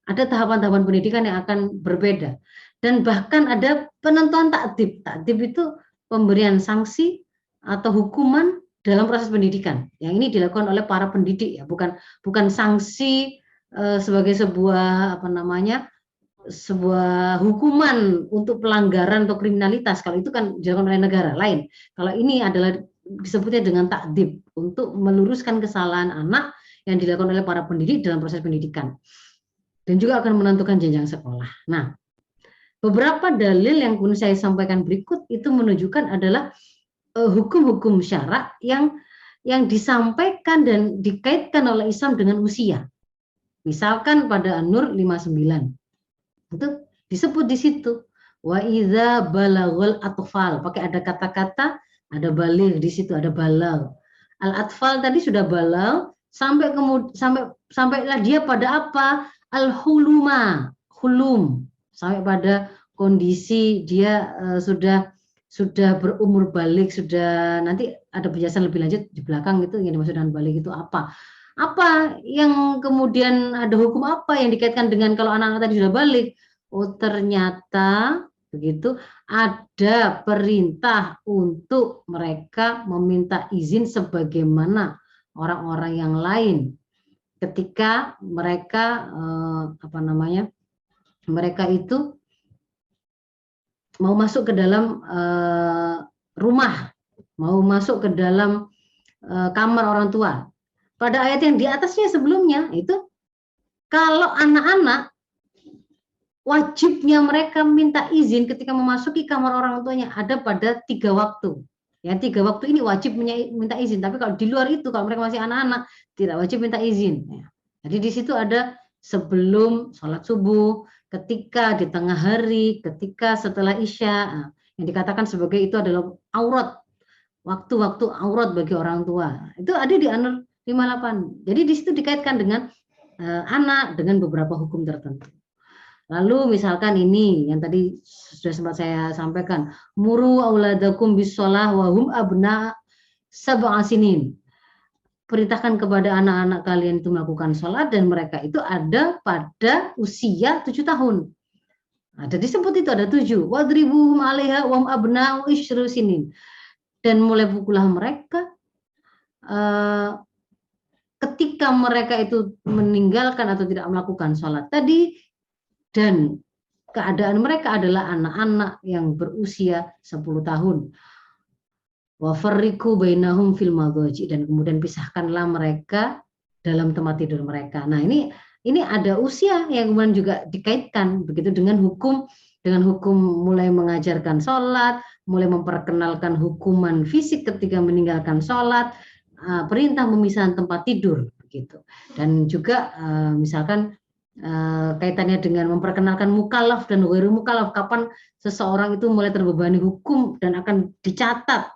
Ada tahapan-tahapan pendidikan yang akan berbeda. Dan bahkan ada penentuan takdib. Takdib itu pemberian sanksi atau hukuman dalam proses pendidikan. Yang ini dilakukan oleh para pendidik ya, bukan sanksi sebagai sebuah sebuah hukuman untuk pelanggaran atau kriminalitas. Kalau itu kan dilakukan oleh negara lain. Kalau ini adalah disebutnya dengan takdib untuk meluruskan kesalahan anak yang dilakukan oleh para pendidik dalam proses pendidikan. Dan juga akan menentukan jenjang sekolah. Nah, beberapa dalil yang kemudian saya sampaikan berikut itu menunjukkan adalah hukum-hukum syarak yang disampaikan dan dikaitkan oleh Islam dengan usia. Misalkan pada An-Nur 59. Itu disebut di situ. Wa idza balaghul atfal, pakai ada kata-kata, ada baligh di situ, ada balag. Al-atfal tadi sudah balag sampailah dia pada apa? Al-huluma, hulum, sampai pada kondisi dia sudah berumur balik, sudah nanti ada penjelasan lebih lanjut di belakang gitu yang dimaksud dengan balik itu apa yang kemudian ada hukum apa yang dikaitkan dengan kalau anak-anak tadi sudah balik. Oh ternyata begitu ada perintah untuk mereka meminta izin sebagaimana orang-orang yang lain ketika mereka mereka itu mau masuk ke dalam rumah, mau masuk ke dalam kamar orang tua. Pada ayat yang di atasnya sebelumnya itu kalau anak-anak wajibnya mereka minta izin ketika memasuki kamar orang tuanya ada pada 3 waktu. Ya, 3 waktu ini wajib minta izin. Tapi kalau di luar itu, kalau mereka masih anak-anak, tidak wajib minta izin. Ya. Jadi di situ ada sebelum sholat subuh, ketika di tengah hari, ketika setelah isya. Nah, yang dikatakan sebagai itu adalah aurat. Waktu-waktu aurat bagi orang tua. Itu ada di An-Nur 58. Jadi di situ dikaitkan dengan anak, dengan beberapa hukum tertentu. Lalu misalkan ini yang tadi sudah sempat saya sampaikan, muru auladakum bisolah wahum abna sab'a sinin. Perintahkan kepada anak-anak kalian itu melakukan sholat dan mereka itu ada pada usia 7 tahun. Ada disebut itu ada 7. Wadribuhum 'alaiha wahum abna isyru sinin. Dan mulai pukullah mereka ketika mereka itu meninggalkan atau tidak melakukan sholat tadi. Dan keadaan mereka adalah anak-anak yang berusia 10 tahun. Wa farriqu bainahum fil madhaji, dan kemudian pisahkanlah mereka dalam tempat tidur mereka. Nah, ini ada usia yang kemudian juga dikaitkan begitu dengan hukum mulai mengajarkan sholat, mulai memperkenalkan hukuman fisik ketika meninggalkan sholat, perintah memisahkan tempat tidur begitu. Dan juga misalkan kaitannya dengan memperkenalkan mukallaf dan ghairu mukallaf, kapan seseorang itu mulai terbebani hukum dan akan dicatat.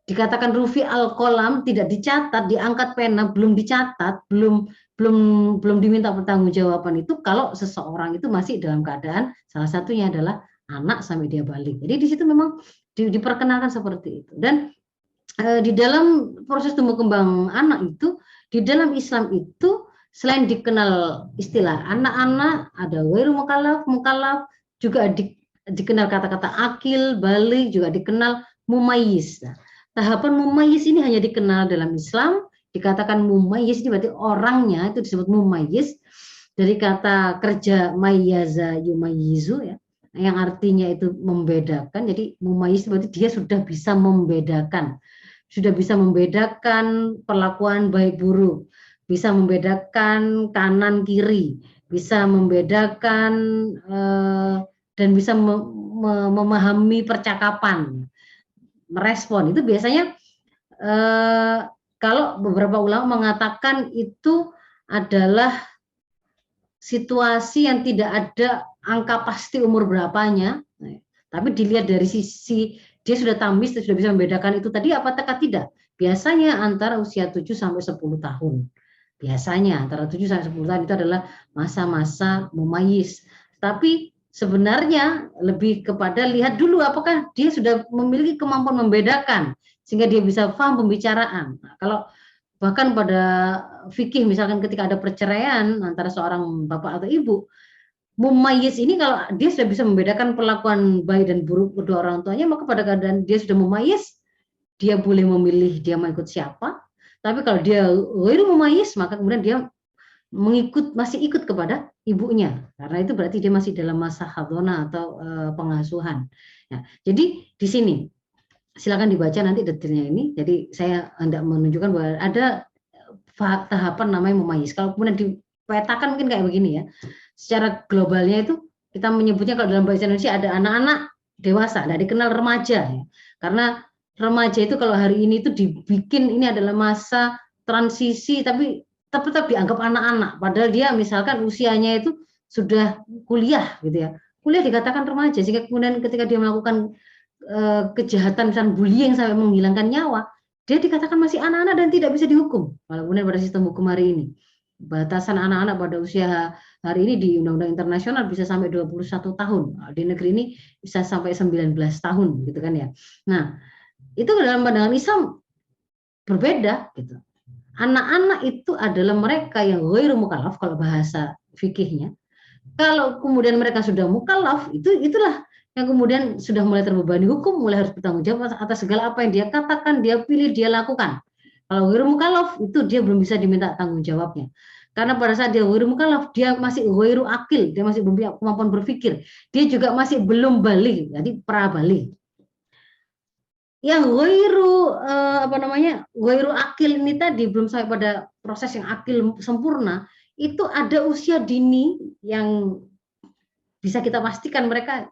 Dikatakan rufi al-qalam, tidak dicatat, diangkat pena, belum dicatat, belum diminta pertanggungjawaban itu kalau seseorang itu masih dalam keadaan salah satunya adalah anak sampai dia balik. Jadi di situ memang diperkenalkan seperti itu. Dan di dalam proses tumbuh kembang anak itu, di dalam Islam itu selain dikenal istilah anak-anak, ada ghairu mukallaf, juga dikenal kata-kata akil, balik, juga dikenal mumayyiz. Nah, tahapan mumayyiz ini hanya dikenal dalam Islam dikatakan mumayyiz ini berarti orangnya itu disebut mumayyiz dari kata kerja mayyaza yumayyizu ya, yang artinya itu membedakan. Jadi mumayyiz berarti dia sudah bisa membedakan, perlakuan baik buruk, bisa membedakan kanan kiri, bisa membedakan dan bisa memahami percakapan, merespon. Itu biasanya kalau beberapa ulama mengatakan itu adalah situasi yang tidak ada angka pasti umur berapanya, tapi dilihat dari sisi dia sudah tamis, sudah bisa membedakan itu tadi apakah tidak. Biasanya antara usia 7 sampai 10 tahun. Biasanya antara 7 sampai 10 tahun itu adalah masa-masa mumayyiz. Tapi sebenarnya lebih kepada lihat dulu apakah dia sudah memiliki kemampuan membedakan sehingga dia bisa paham pembicaraan. Nah, kalau bahkan pada fikih misalkan ketika ada perceraian antara seorang bapak atau ibu, mumayyiz ini kalau dia sudah bisa membedakan perlakuan baik dan buruk kedua orang tuanya, maka pada keadaan dia sudah mumayyiz, dia boleh memilih dia mau ikut siapa. Tapi kalau dia ghairu mumayyiz, maka kemudian dia masih ikut kepada ibunya, karena itu berarti dia masih dalam masa hadona atau pengasuhan. Ya, jadi di sini silakan dibaca nanti detailnya ini. Jadi saya hendak menunjukkan bahwa ada tahapan namanya mumayyiz. Kalau kemudian dipetakan mungkin kayak begini ya. Secara globalnya itu kita menyebutnya kalau dalam bahasa Indonesia ada anak-anak, dewasa, nah dikenal remaja ya. Karena remaja itu kalau hari ini itu dibikin ini adalah masa transisi tapi tetap dianggap anak-anak. Padahal dia misalkan usianya itu sudah kuliah gitu ya. Kuliah dikatakan remaja, sehingga kemudian ketika dia melakukan kejahatan misalnya bullying sampai menghilangkan nyawa, dia dikatakan masih anak-anak dan tidak bisa dihukum. Kalau kemudian pada sistem hukum hari ini, batasan anak-anak pada usia hari ini di undang-undang internasional bisa sampai 21 tahun. Di negeri ini bisa sampai 19 tahun gitu kan ya. Nah, itu dalam pandangan Islam berbeda gitu. Anak-anak itu adalah mereka yang ghairu mukallaf kalau bahasa fikihnya. Kalau kemudian mereka sudah mukallaf, itulah yang kemudian sudah mulai terbebani hukum, mulai harus bertanggung jawab atas segala apa yang dia katakan, dia pilih, dia lakukan. Kalau ghairu mukallaf itu dia belum bisa diminta tanggung jawabnya. Karena pada saat dia ghairu mukallaf, dia masih ghairu akil, dia masih belum punya kemampuan berpikir. Dia juga masih belum baligh, jadi pra-baligh. Yang ghairu akil ini tadi belum sampai pada proses yang akil sempurna, itu ada usia dini yang bisa kita pastikan mereka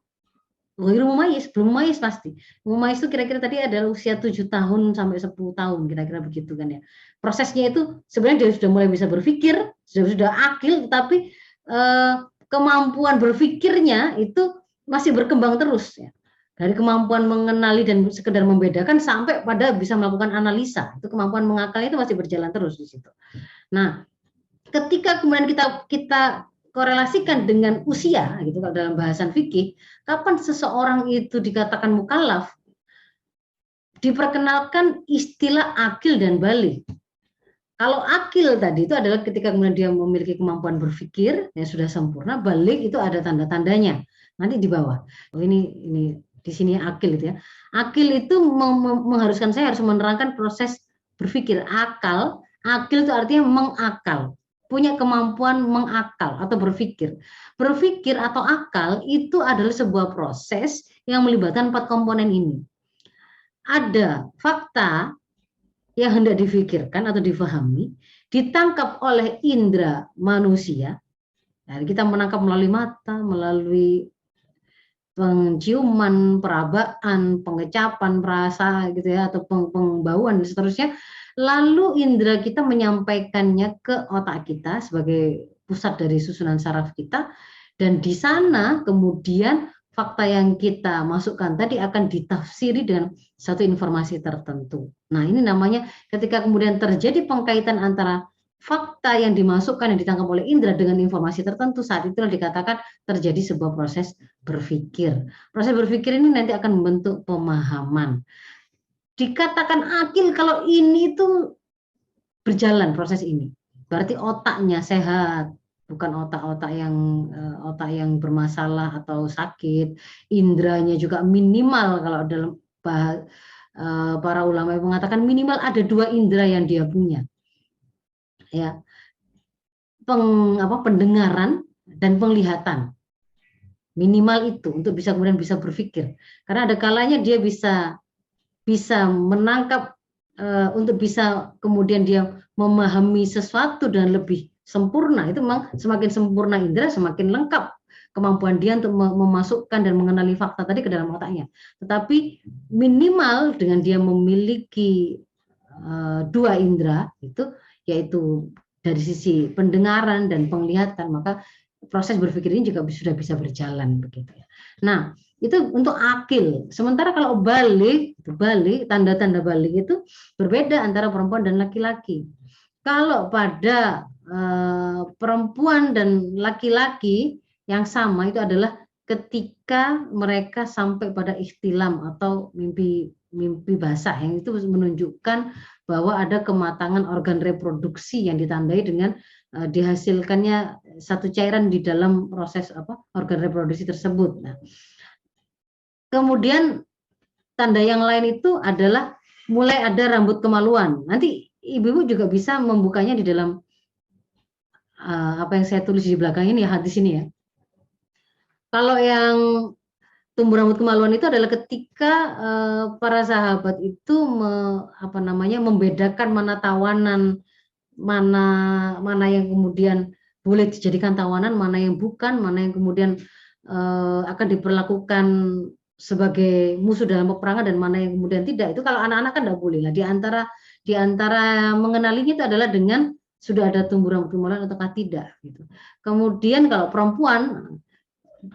ghairu mumayyiz, belum mumayyiz pasti. Mumayyiz itu kira-kira tadi adalah usia 7 tahun sampai 10 tahun, kira-kira begitu kan ya. Prosesnya itu sebenarnya dia sudah mulai bisa berpikir, sudah akil, tapi kemampuan berpikirnya itu masih berkembang terus ya. Dari kemampuan mengenali dan sekedar membedakan sampai pada bisa melakukan analisa. Itu kemampuan mengakalnya itu masih berjalan terus di situ. Nah, ketika kemudian kita korelasikan dengan usia gitu kalau dalam bahasan fikih, kapan seseorang itu dikatakan mukallaf? Diperkenalkan istilah akil dan baligh. Kalau akil tadi itu adalah ketika kemudian dia memiliki kemampuan berpikir yang sudah sempurna, baligh itu ada tanda-tandanya. Nanti di bawah. Oh ini di sini akil itu ya. Akil itu mengharuskan saya harus menerangkan proses berpikir. Akil itu artinya mengakal. Punya kemampuan mengakal atau berpikir. Berpikir atau akal itu adalah sebuah proses yang melibatkan 4 komponen ini. Ada fakta yang hendak difikirkan atau difahami, ditangkap oleh indera manusia. Nah, kita menangkap melalui mata, melalui penciuman, perabaan, pengecapan, perasa gitu ya, atau pembauan dan seterusnya. Lalu indera kita menyampaikannya ke otak kita sebagai pusat dari susunan saraf kita, dan di sana kemudian fakta yang kita masukkan tadi akan ditafsiri dengan satu informasi tertentu. Nah, ini namanya ketika kemudian terjadi pengkaitan antara fakta yang dimasukkan, yang ditangkap oleh indera dengan informasi tertentu, saat itulah dikatakan terjadi sebuah proses berpikir. Proses berpikir ini nanti akan membentuk pemahaman. Dikatakan akil kalau ini itu berjalan proses ini. Berarti otaknya sehat, bukan otak-otak yang bermasalah atau sakit. Indranya juga minimal, kalau dalam para ulama mengatakan minimal ada 2 indera yang dia punya. ya, pendengaran dan penglihatan. Minimal itu untuk bisa kemudian bisa berpikir. Karena ada kalanya dia bisa menangkap untuk bisa kemudian dia memahami sesuatu dan lebih sempurna. Itu memang semakin sempurna indera, semakin lengkap kemampuan dia untuk memasukkan dan mengenali fakta tadi ke dalam otaknya. Tetapi minimal dengan dia memiliki dua indera itu, yaitu dari sisi pendengaran dan penglihatan, maka proses berpikir ini juga sudah bisa berjalan begitu ya. Nah, itu untuk akil. Sementara kalau balik, tanda-tanda balik itu berbeda antara perempuan dan laki-laki. Kalau pada perempuan dan laki-laki yang sama itu adalah ketika mereka sampai pada ihtilam atau mimpi basah, yang itu menunjukkan bahwa ada kematangan organ reproduksi yang ditandai dengan dihasilkannya satu cairan di dalam proses organ reproduksi tersebut. Nah, kemudian tanda yang lain itu adalah mulai ada rambut kemaluan. Nanti ibu-ibu juga bisa membukanya di dalam apa yang saya tulis di belakang ini ya, hadis ini ya. Kalau yang tumbuh rambut kemaluan itu adalah ketika para sahabat itu membedakan mana tawanan, mana yang kemudian boleh dijadikan tawanan, mana yang bukan, mana yang kemudian akan diperlakukan sebagai musuh dalam peperangan dan mana yang kemudian tidak. Itu kalau anak-anak kan tidak boleh lah. Di antara mengenalinya itu adalah dengan sudah ada tumbuh rambut kemaluan ataukah tidak gitu. Kemudian kalau perempuan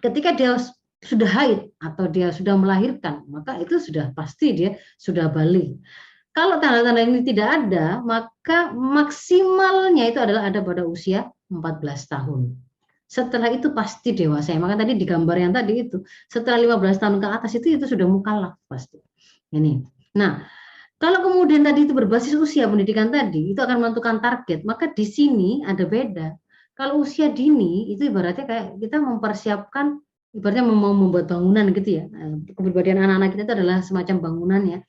ketika dia sudah haid atau dia sudah melahirkan, maka itu sudah pasti dia sudah balik. Kalau tanda-tanda ini tidak ada, maka maksimalnya itu adalah ada pada usia 14 tahun. Setelah itu pasti dewasa. Maka tadi di gambar yang tadi itu, setelah 15 tahun ke atas itu sudah mukallaf pasti. Ini. Nah, kalau kemudian tadi itu berbasis usia pendidikan tadi, itu akan menentukan target. Maka di sini ada beda. Kalau usia dini itu ibaratnya kayak kita mempersiapkan, ibaratnya mau membuat bangunan gitu ya. Kepribadian anak-anak kita itu adalah semacam bangunan ya.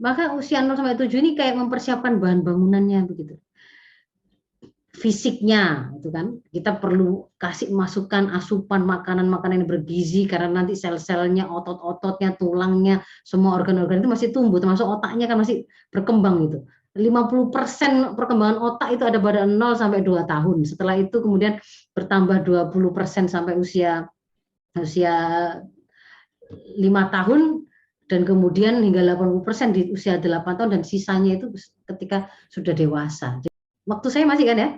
Maka usia 0 sampai 7 ini kayak mempersiapkan bahan bangunannya begitu. Fisiknya itu kan kita perlu kasih masukan asupan makanan-makanan yang bergizi karena nanti sel-selnya, otot-ototnya, tulangnya, semua organ-organ itu masih tumbuh, termasuk otaknya kan masih berkembang gitu. 50% perkembangan otak itu ada pada 0 sampai 2 tahun. Setelah itu kemudian bertambah 20% sampai usia 5 tahun dan kemudian hingga 80% di usia 8 tahun dan sisanya itu ketika sudah dewasa. Waktu saya masih kan ya?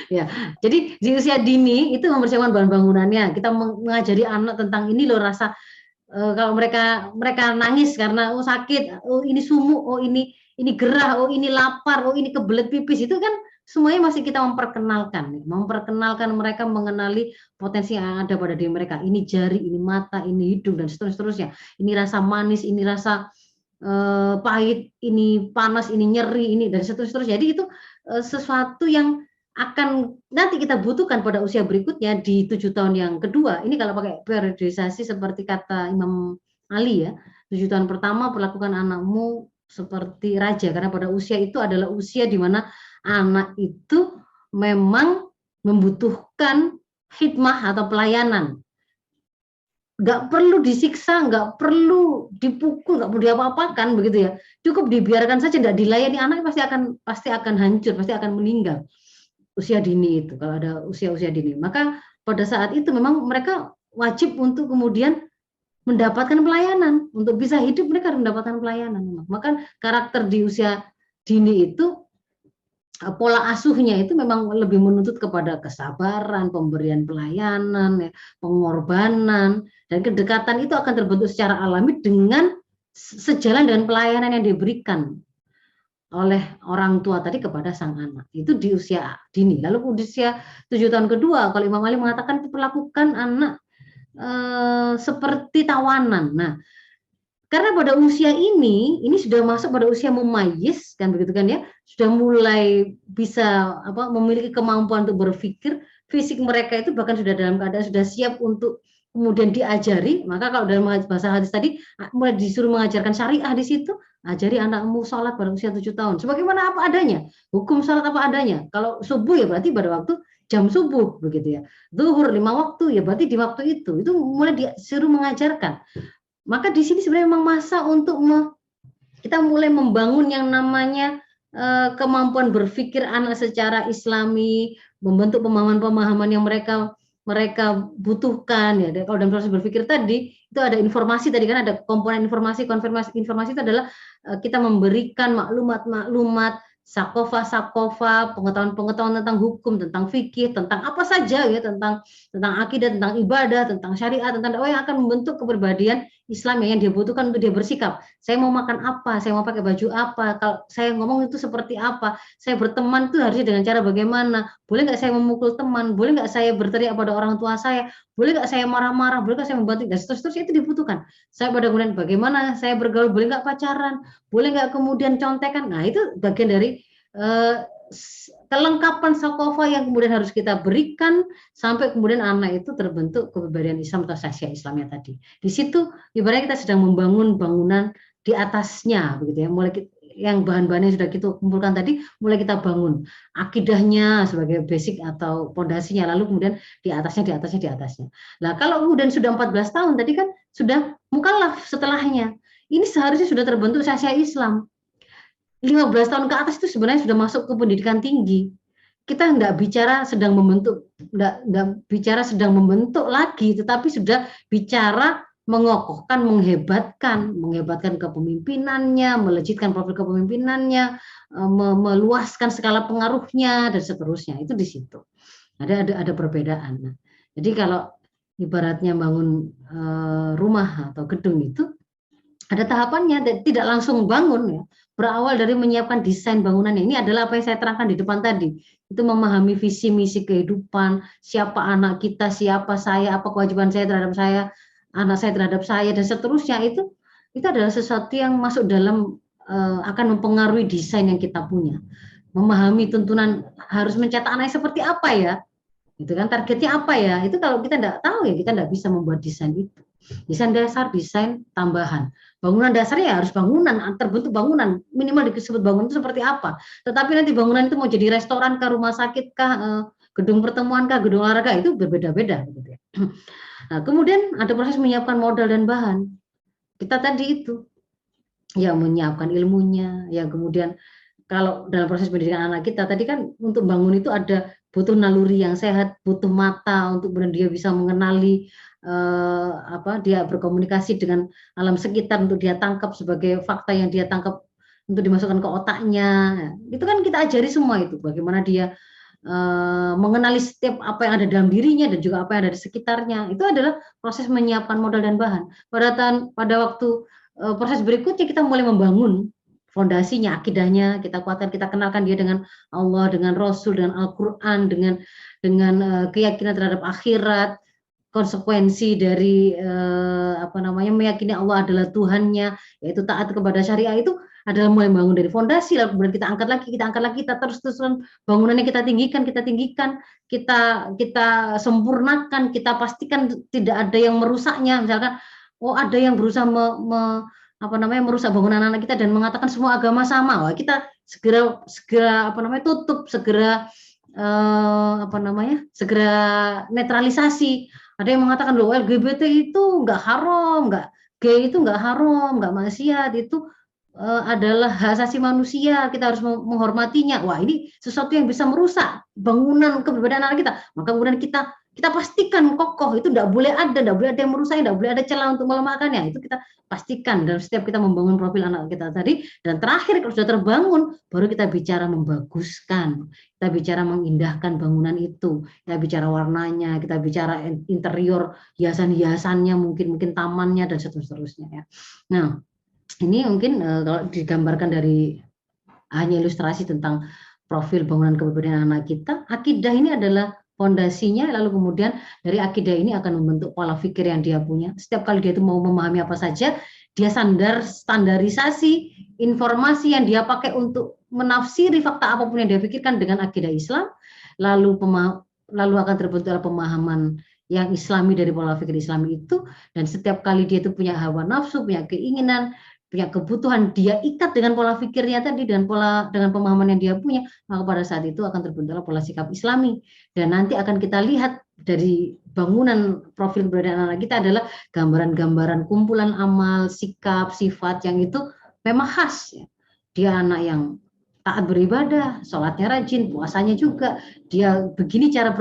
Ya. Jadi di usia dini itu mempersiapkan bahan bangunannya. Kita mengajari anak tentang ini loh rasa kalau mereka nangis karena sakit, ini sumuk, ini gerah, ini lapar, ini kebelet pipis, itu kan semuanya masih kita memperkenalkan mereka mengenali potensi yang ada pada diri mereka. Ini jari, ini mata, ini hidung dan seterusnya. Ini rasa manis, ini rasa pahit, ini panas, ini nyeri, ini dan seterusnya. Jadi itu sesuatu yang akan nanti kita butuhkan pada usia berikutnya di 7 tahun yang kedua. Ini kalau pakai periodisasi seperti kata Imam Ali ya, 7 tahun pertama perlakukan anakmu seperti raja, karena pada usia itu adalah usia di mana anak itu memang membutuhkan khidmah atau pelayanan. Nggak perlu disiksa, nggak perlu dipukul, nggak perlu diapa-apakan begitu ya. Cukup dibiarkan saja, nggak dilayani, anak pasti akan hancur, pasti akan meninggal. Usia dini itu, kalau ada usia dini. Maka pada saat itu memang mereka wajib untuk kemudian mendapatkan pelayanan. Untuk bisa hidup mereka harus mendapatkan pelayanan. Maka karakter di usia dini itu, pola asuhnya itu memang lebih menuntut kepada kesabaran, pemberian pelayanan, pengorbanan, dan kedekatan itu akan terbentuk secara alami dengan sejalan dengan pelayanan yang diberikan oleh orang tua tadi kepada sang anak. Itu di usia dini. Lalu di usia 7 tahun kedua, kalau Imam Ali mengatakan diperlakukan anak seperti tawanan. Nah, karena pada usia ini sudah masuk pada usia mumayyiz kan begitu kan ya, sudah mulai bisa memiliki kemampuan untuk berpikir, fisik mereka itu bahkan sudah dalam keadaan sudah siap untuk kemudian diajari, maka kalau dalam bahasa hadis tadi mulai disuruh mengajarkan syariah di situ, ajari anakmu sholat pada usia 7 tahun. Sebagaimana apa adanya, hukum sholat apa adanya. Kalau subuh ya berarti pada waktu jam subuh begitu ya. Zuhur 5 waktu ya berarti di waktu itu mulai disuruh mengajarkan. Maka di sini sebenarnya memang masa untuk kita mulai membangun yang namanya kemampuan berpikir anak secara Islami, membentuk pemahaman-pemahaman yang mereka butuhkan ya. Kalau dalam proses berpikir tadi itu ada informasi tadi kan ada komponen informasi, konfirmasi informasi itu adalah kita memberikan maklumat-maklumat sakofa, pengetahuan-pengetahuan tentang hukum, tentang fikih, tentang apa saja ya, tentang akidah, tentang ibadah, tentang syariat, tentang dakwah yang akan membentuk kepribadian Islam yang dia butuhkan untuk dia bersikap. Saya mau makan apa, saya mau pakai baju apa, kalau saya ngomong itu seperti apa, saya berteman itu harusnya dengan cara bagaimana, boleh nggak saya memukul teman, boleh nggak saya berteriak pada orang tua saya, boleh nggak saya marah-marah, boleh nggak saya membantu, dan seterusnya itu dibutuhkan. Saya pada kemudian bagaimana saya bergaul, boleh nggak pacaran, boleh nggak kemudian contekan. Nah itu bagian dari kelengkapan sakofa yang kemudian harus kita berikan sampai kemudian anak itu terbentuk kepribadian Islam atau syakhsiyah Islamnya tadi. Di situ ibaratnya kita sedang membangun bangunan di atasnya begitu ya. Mulai yang bahan-bahan yang sudah kita kumpulkan tadi mulai kita bangun akidahnya sebagai basic atau pondasinya, lalu kemudian di atasnya. Nah, kalau kemudian sudah 14 tahun tadi kan sudah mukallaf setelahnya. Ini seharusnya sudah terbentuk syakhsiyah Islam. 15 tahun ke atas itu sebenarnya sudah masuk ke pendidikan tinggi. Kita nggak bicara sedang membentuk, nggak bicara sedang membentuk lagi, tetapi sudah bicara mengokohkan, menghebatkan kepemimpinannya, melejitkan profil kepemimpinannya, meluaskan skala pengaruhnya dan seterusnya. Itu di situ. Ada perbedaan. Nah, jadi kalau ibaratnya bangun rumah atau gedung itu ada tahapannya, tidak langsung bangun ya. Berawal dari menyiapkan desain bangunannya. Ini adalah apa yang saya terangkan di depan tadi. Itu memahami visi misi kehidupan, siapa anak kita, siapa saya, apa kewajiban saya terhadap saya, anak saya terhadap saya dan seterusnya. Itu adalah sesuatu yang masuk dalam akan mempengaruhi desain yang kita punya. Memahami tuntunan harus mencetak anaknya seperti apa ya. Itu kan targetnya apa ya? Itu kalau kita tidak tahu ya kita tidak bisa membuat desain itu. Desain dasar, desain tambahan. Bangunan dasarnya ya harus bangunan, terbentuk bangunan, minimal disebut bangunan itu seperti apa. Tetapi nanti bangunan itu mau jadi restoran kah, rumah sakit kah, gedung pertemuan kah, gedung olahraga, itu berbeda-beda gitu ya. Nah, kemudian ada proses menyiapkan modal dan bahan. Kita tadi itu ya menyiapkan ilmunya, yang kemudian kalau dalam proses pendidikan anak kita tadi kan untuk bangun itu ada butuh naluri yang sehat, butuh mata untuk kemudian dia bisa mengenali dia berkomunikasi dengan alam sekitar untuk dia tangkap sebagai fakta yang dia tangkap untuk dimasukkan ke otaknya. Itu kan kita ajari semua itu, bagaimana dia mengenali setiap apa yang ada dalam dirinya dan juga apa yang ada di sekitarnya. Itu adalah proses menyiapkan modal dan bahan. Pada waktu proses berikutnya kita mulai membangun fondasinya, akidahnya, kita kuatkan, kita kenalkan dia dengan Allah, dengan Rasul, dengan Al-Quran, dengan keyakinan terhadap akhirat, konsekuensi dari meyakini Allah adalah Tuhannya, yaitu taat kepada syariah, itu adalah mulai bangun dari fondasi, lalu kemudian kita angkat lagi, kita terus-terusan bangunannya kita tinggikan, kita sempurnakan, kita pastikan tidak ada yang merusaknya. Misalkan, ada yang berusaha merusak bangunan anak kita dan mengatakan semua agama sama, kita segera tutup, segera netralisasi. Ada yang mengatakan loh LGBT itu nggak haram, gay itu nggak haram, nggak maksiat, itu adalah hak asasi manusia, kita harus menghormatinya. Wah, ini sesuatu yang bisa merusak bangunan keberadaan anak kita. Maka kemudian kita pastikan kokoh, itu tidak boleh ada yang merusaknya, tidak boleh ada celah untuk melemahkannya. Itu kita pastikan dalam setiap kita membangun profil anak kita tadi. Dan terakhir kalau sudah terbangun, baru kita bicara membaguskan, kita bicara mengindahkan bangunan itu, kita bicara warnanya, kita bicara interior, hiasan-hiasannya, mungkin tamannya dan seterusnya ya. Nah, ini mungkin kalau digambarkan dari hanya ilustrasi tentang profil bangunan kepribadian anak kita, akidah ini adalah fondasinya, lalu kemudian dari akidah ini akan membentuk pola pikir yang dia punya. Setiap kali dia itu mau memahami apa saja, dia standarisasi informasi yang dia pakai untuk menafsiri fakta apapun yang dia pikirkan dengan akidah Islam, lalu akan terbentuk pemahaman yang Islami dari pola pikir Islami itu, dan setiap kali dia itu punya hawa nafsu, punya keinginan, punya kebutuhan, dia ikat dengan pola pikirnya tadi, dengan pemahaman yang dia punya, maka pada saat itu akan terbentuklah pola sikap Islami. Dan nanti akan kita lihat dari bangunan profil keberadaan anak kita adalah gambaran-gambaran kumpulan amal, sikap, sifat yang itu memang khas. Ya. Dia anak yang taat beribadah, sholatnya rajin, puasanya juga. Dia begini cara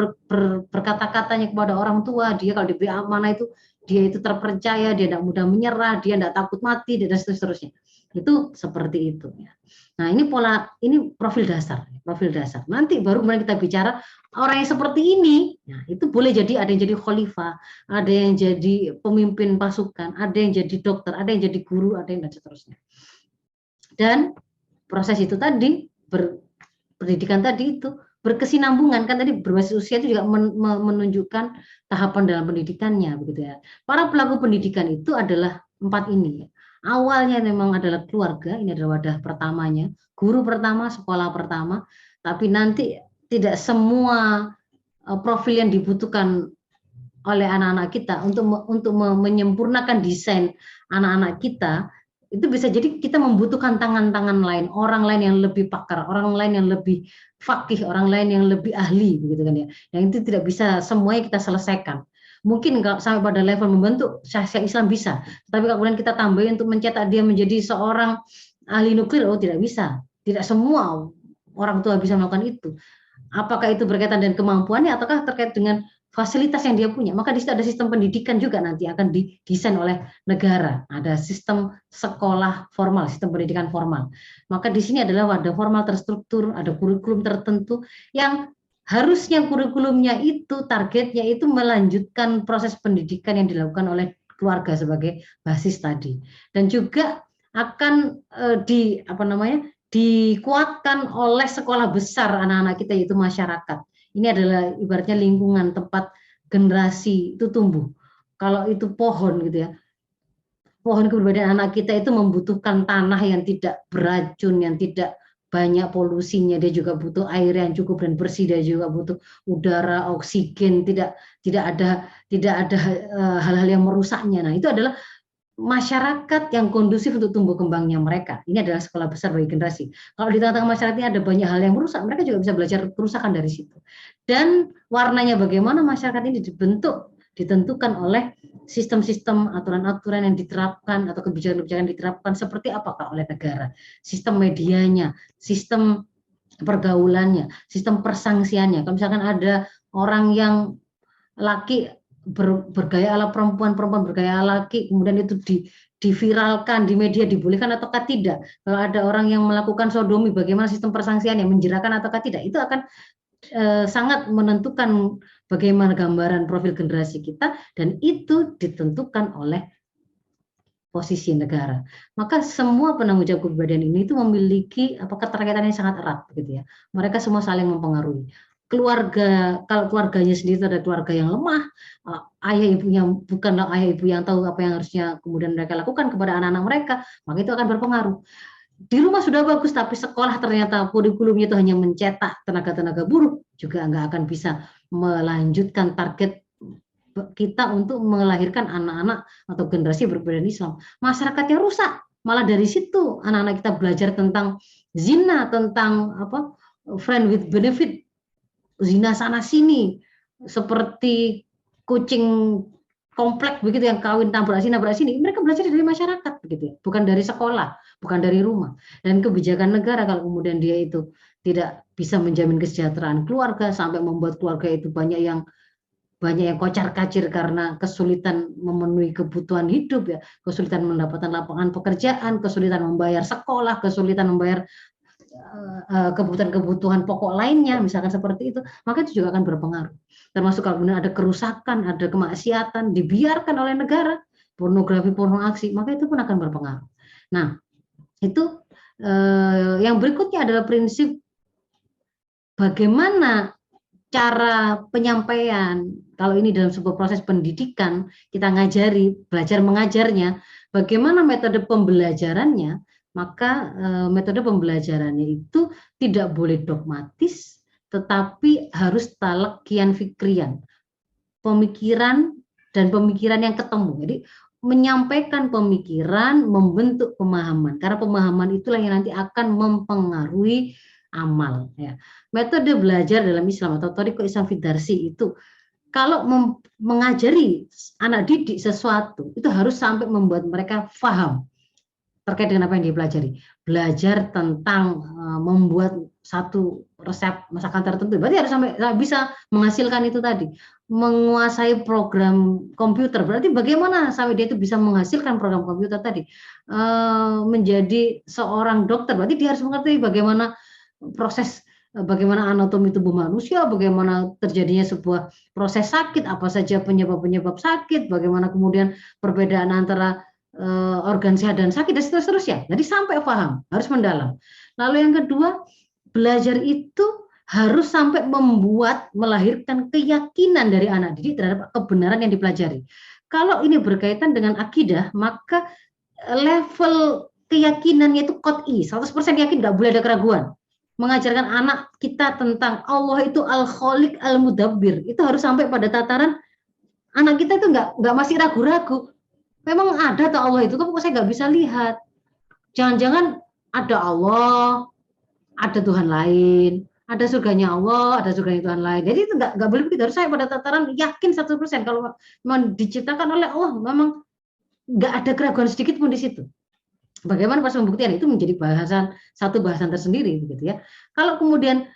berkata-katanya kepada orang tua. Dia kalau diberi amanah itu, dia itu terpercaya, dia tidak mudah menyerah, dia tidak takut mati, dan seterusnya. Itu seperti itu. Nah, ini profil dasar. Nanti baru kemudian kita bicara orang yang seperti ini. Nah, itu boleh jadi ada yang jadi khalifah, ada yang jadi pemimpin pasukan, ada yang jadi dokter, ada yang jadi guru, ada yang dan seterusnya. Dan proses itu tadi, pendidikan tadi itu berkesinambungan, kan tadi berbasis usia itu juga menunjukkan tahapan dalam pendidikannya, begitu ya. Para pelaku pendidikan itu adalah 4 ini. Awalnya memang adalah keluarga, ini adalah wadah pertamanya, guru pertama, sekolah pertama, tapi nanti tidak semua profil yang dibutuhkan oleh anak-anak kita untuk menyempurnakan desain anak-anak kita, itu bisa jadi kita membutuhkan tangan-tangan lain, orang lain yang lebih pakar, orang lain yang lebih fakih, orang lain yang lebih ahli, begitu kan ya. Yang itu tidak bisa semuanya kita selesaikan. Mungkin kalau sampai pada level membentuk syariat Islam bisa, tapi kalau kemudian kita tambahin untuk mencetak dia menjadi seorang ahli nuklir, tidak bisa. Tidak semua orang tua bisa melakukan itu. Apakah itu berkaitan dengan kemampuannya ataukah terkait dengan fasilitas yang dia punya? Maka di situ ada sistem pendidikan juga nanti akan didesain oleh negara. Ada sistem sekolah formal, sistem pendidikan formal. Maka di sini adalah wadah formal terstruktur, ada kurikulum tertentu yang harusnya kurikulumnya itu targetnya itu melanjutkan proses pendidikan yang dilakukan oleh keluarga sebagai basis tadi. Dan juga akan dikuatkan oleh sekolah besar anak-anak kita, yaitu masyarakat. Ini adalah ibaratnya lingkungan tempat generasi itu tumbuh. Kalau itu pohon gitu ya, pohon keberadaan anak kita itu membutuhkan tanah yang tidak beracun, yang tidak banyak polusinya, dia juga butuh air yang cukup dan bersih, dia juga butuh udara, oksigen, tidak ada hal-hal yang merusaknya. Nah, itu adalah masyarakat yang kondusif untuk tumbuh kembangnya mereka. Ini adalah sekolah besar bagi generasi. Kalau di tengah-tengah masyarakat ini ada banyak hal yang merusak, mereka juga bisa belajar kerusakan dari situ. Dan warnanya bagaimana masyarakat ini dibentuk, ditentukan oleh sistem-sistem aturan-aturan yang diterapkan atau kebijakan-kebijakan diterapkan seperti apakah oleh negara. Sistem medianya, sistem pergaulannya, sistem persangsiannya. Kalau misalkan ada orang yang laki bergaya ala perempuan bergaya ala laki, kemudian itu diviralkan di media, dibolehkan ataukah tidak? Kalau ada orang yang melakukan sodomi, bagaimana sistem persangsian yang menjerakan ataukah tidak? Itu akan sangat menentukan bagaimana gambaran profil generasi kita, dan itu ditentukan oleh posisi negara. Maka semua penanggung jawab kepribadian ini itu memiliki keterkaitan yang sangat erat, gitu ya. Mereka semua saling mempengaruhi. Keluarga, kalau keluarganya sendiri ada keluarga yang lemah, ayah ibunya bukanlah ayah ibu yang tahu apa yang harusnya kemudian mereka lakukan kepada anak-anak mereka, maka itu akan berpengaruh. Di rumah sudah bagus, tapi sekolah ternyata kurikulumnya itu hanya mencetak tenaga-tenaga buruh, juga nggak akan bisa melanjutkan target kita untuk melahirkan anak-anak atau generasi berkepribadian Islam. Masyarakatnya rusak, malah dari situ anak-anak kita belajar tentang zina, tentang friend with benefit, zina sana sini, seperti kucing komplek begitu yang kawin tabrak sini, mereka belajar dari masyarakat begitu ya, bukan dari sekolah, bukan dari rumah. Dan kebijakan negara kalau kemudian dia itu tidak bisa menjamin kesejahteraan keluarga, sampai membuat keluarga itu banyak yang kocar-kacir karena kesulitan memenuhi kebutuhan hidup ya, kesulitan mendapatkan lapangan pekerjaan, kesulitan membayar sekolah, kesulitan membayar kebutuhan pokok lainnya, misalkan seperti itu, maka itu juga akan berpengaruh. Termasuk kalau ada kerusakan, ada kemaksiatan, dibiarkan oleh negara, pornografi, porno aksi, maka itu pun akan berpengaruh. Nah, itu yang berikutnya adalah prinsip bagaimana cara penyampaian. Kalau ini dalam sebuah proses pendidikan, kita ngajari, belajar mengajarnya, bagaimana metode pembelajarannya, maka metode pembelajarannya itu tidak boleh dogmatis, tetapi harus talaqqiyan fikriyan. pemikiran dan pemikiran yang ketemu. Jadi menyampaikan pemikiran, membentuk pemahaman. Karena pemahaman itulah yang nanti akan mempengaruhi amal. Ya. Metode belajar dalam Islam atau Thariqah Islam Fidarsi itu kalau mengajari anak didik sesuatu itu harus sampai membuat mereka paham terkait dengan apa yang dipelajari. Belajar tentang membuat satu resep masakan tertentu, berarti harus sampai bisa menghasilkan itu tadi. Menguasai program komputer, berarti bagaimana sampai dia itu bisa menghasilkan program komputer tadi. Menjadi seorang dokter, berarti dia harus mengerti bagaimana proses, bagaimana anatomi tubuh manusia, bagaimana terjadinya sebuah proses sakit, apa saja penyebab-penyebab sakit, bagaimana kemudian perbedaan antara organ sehat dan sakit, dan seterusnya. Jadi sampai paham, harus mendalam. Lalu yang kedua, belajar itu harus sampai melahirkan keyakinan dari anak didik terhadap kebenaran yang dipelajari. Kalau ini berkaitan dengan akidah, maka level keyakinannya itu qat'i, 100% yakin, nggak boleh ada keraguan. Mengajarkan anak kita tentang Allah itu Al-Khaliq Al-Mudabbir, itu harus sampai pada tataran anak kita itu nggak masih ragu-ragu. Memang ada atau Allah itu, kok saya nggak bisa lihat. Jangan-jangan ada Allah, ada Tuhan lain, ada surganya Allah, ada surganya Tuhan lain. Jadi itu nggak boleh begitu. Harus saya pada tataran yakin 100% kalau memang diciptakan oleh Allah, memang nggak ada keraguan sedikit pun di situ. Bagaimana pas pembuktian itu menjadi satu bahasan tersendiri, gitu ya. Kalau kemudian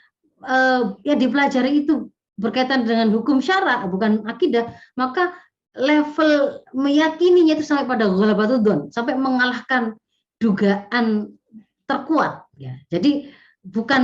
yang dipelajari itu berkaitan dengan hukum syara, bukan akidah, maka level meyakininya itu sampai pada ghalabatud dzan, sampai mengalahkan dugaan terkuat. Ya. Jadi bukan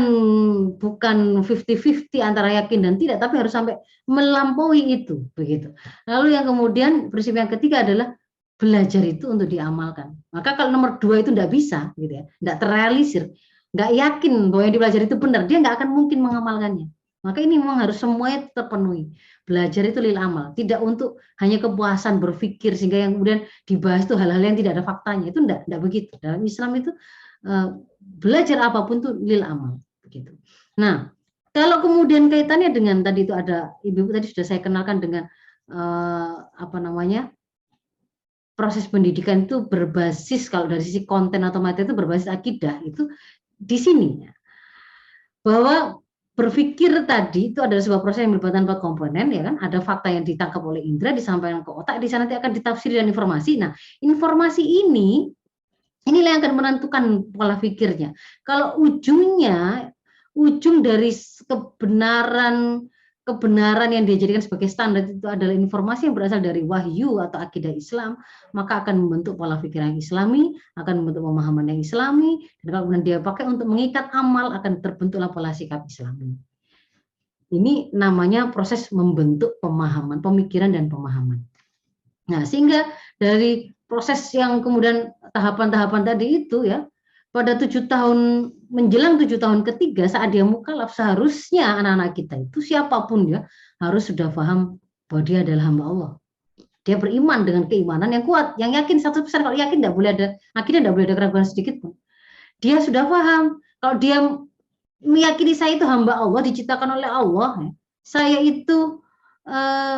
50-50 antara yakin dan tidak, tapi harus sampai melampaui itu, begitu. Lalu yang kemudian prinsip yang ketiga adalah belajar itu untuk diamalkan. Maka kalau nomor 2 itu tidak bisa, gitu ya, tidak terrealisir, nggak yakin bahwa yang dipelajari itu benar, dia nggak akan mungkin mengamalkannya. Maka ini memang harus semuanya terpenuhi. Belajar itu lil amal, tidak untuk hanya kepuasan berpikir sehingga yang kemudian dibahas itu hal-hal yang tidak ada faktanya. Itu tidak begitu. Dalam Islam itu belajar apapun itu lil amal, begitu. Nah, kalau kemudian kaitannya dengan tadi itu ada Ibu tadi sudah saya kenalkan dengan proses pendidikan itu berbasis, kalau dari sisi konten atau materi itu berbasis akidah, itu di sini ya. Bahwa berpikir tadi itu adalah sebuah proses yang melibatkan 4 komponen, ya kan? Ada fakta yang ditangkap oleh indera, disampaikan ke otak, di sana nanti akan ditafsir dan informasi. Nah, informasi inilah yang akan menentukan pola pikirnya. Kalau ujung dari kebenaran yang dijadikan sebagai standar itu adalah informasi yang berasal dari wahyu atau akidah Islam, maka akan membentuk pola pikir yang Islami, akan membentuk pemahaman yang Islami, dan kalau kemudian dia pakai untuk mengikat amal, akan terbentuklah pola sikap Islami. Ini namanya proses membentuk pemahaman, pemikiran dan pemahaman. Nah, sehingga dari proses yang kemudian tahapan-tahapan tadi itu ya, pada 7 tahun menjelang 7 tahun ketiga saat dia mukallaf, seharusnya anak-anak kita itu siapapun ya harus sudah paham bahwa dia adalah hamba Allah. Dia beriman dengan keimanan yang kuat, yang yakin 100%. Kalau yakin tidak boleh ada, akhirnya tidak boleh ada keraguan sedikit pun. Dia sudah paham kalau dia meyakini saya itu hamba Allah, diciptakan oleh Allah, ya, saya itu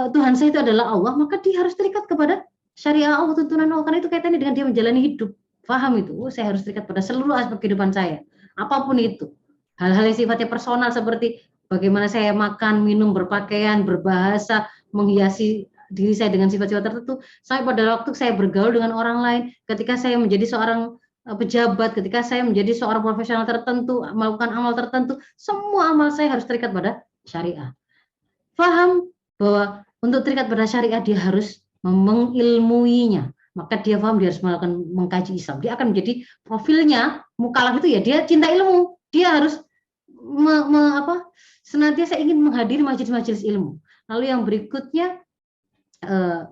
Tuhan saya itu adalah Allah, maka dia harus terikat kepada syariat Allah, tuntunan Allah, karena itu kaitannya dengan dia menjalani hidup. Paham itu, saya harus terikat pada seluruh aspek kehidupan saya, apapun itu. Hal-hal yang sifatnya personal seperti bagaimana saya makan, minum, berpakaian, berbahasa, menghiasi diri saya dengan sifat-sifat tertentu, sampai pada waktu saya bergaul dengan orang lain, ketika saya menjadi seorang pejabat, ketika saya menjadi seorang profesional tertentu, melakukan amal tertentu, semua amal saya harus terikat pada syariah. Paham bahwa untuk terikat pada syariah dia harus mengilmuinya. Maka dia paham dia harus mengkaji Islam. Dia akan menjadi profilnya mukallaf itu ya dia cinta ilmu. Dia harus senantiasa ingin menghadiri majelis-majelis ilmu. Lalu yang berikutnya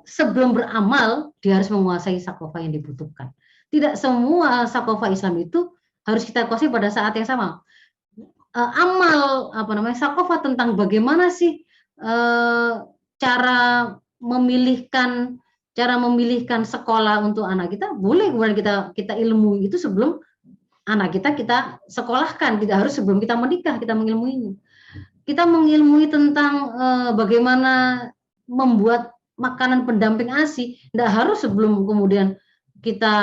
sebelum beramal dia harus menguasai sakofah yang dibutuhkan. Tidak semua sakofah Islam itu harus kita kuasai pada saat yang sama. Sakofah tentang bagaimana sih cara memilihkan sekolah untuk anak kita, boleh kemudian kita ilmu itu sebelum anak kita sekolahkan, tidak harus sebelum kita menikah kita mengilmuinya. Kita mengilmui tentang bagaimana membuat makanan pendamping ASI, tidak harus sebelum kemudian kita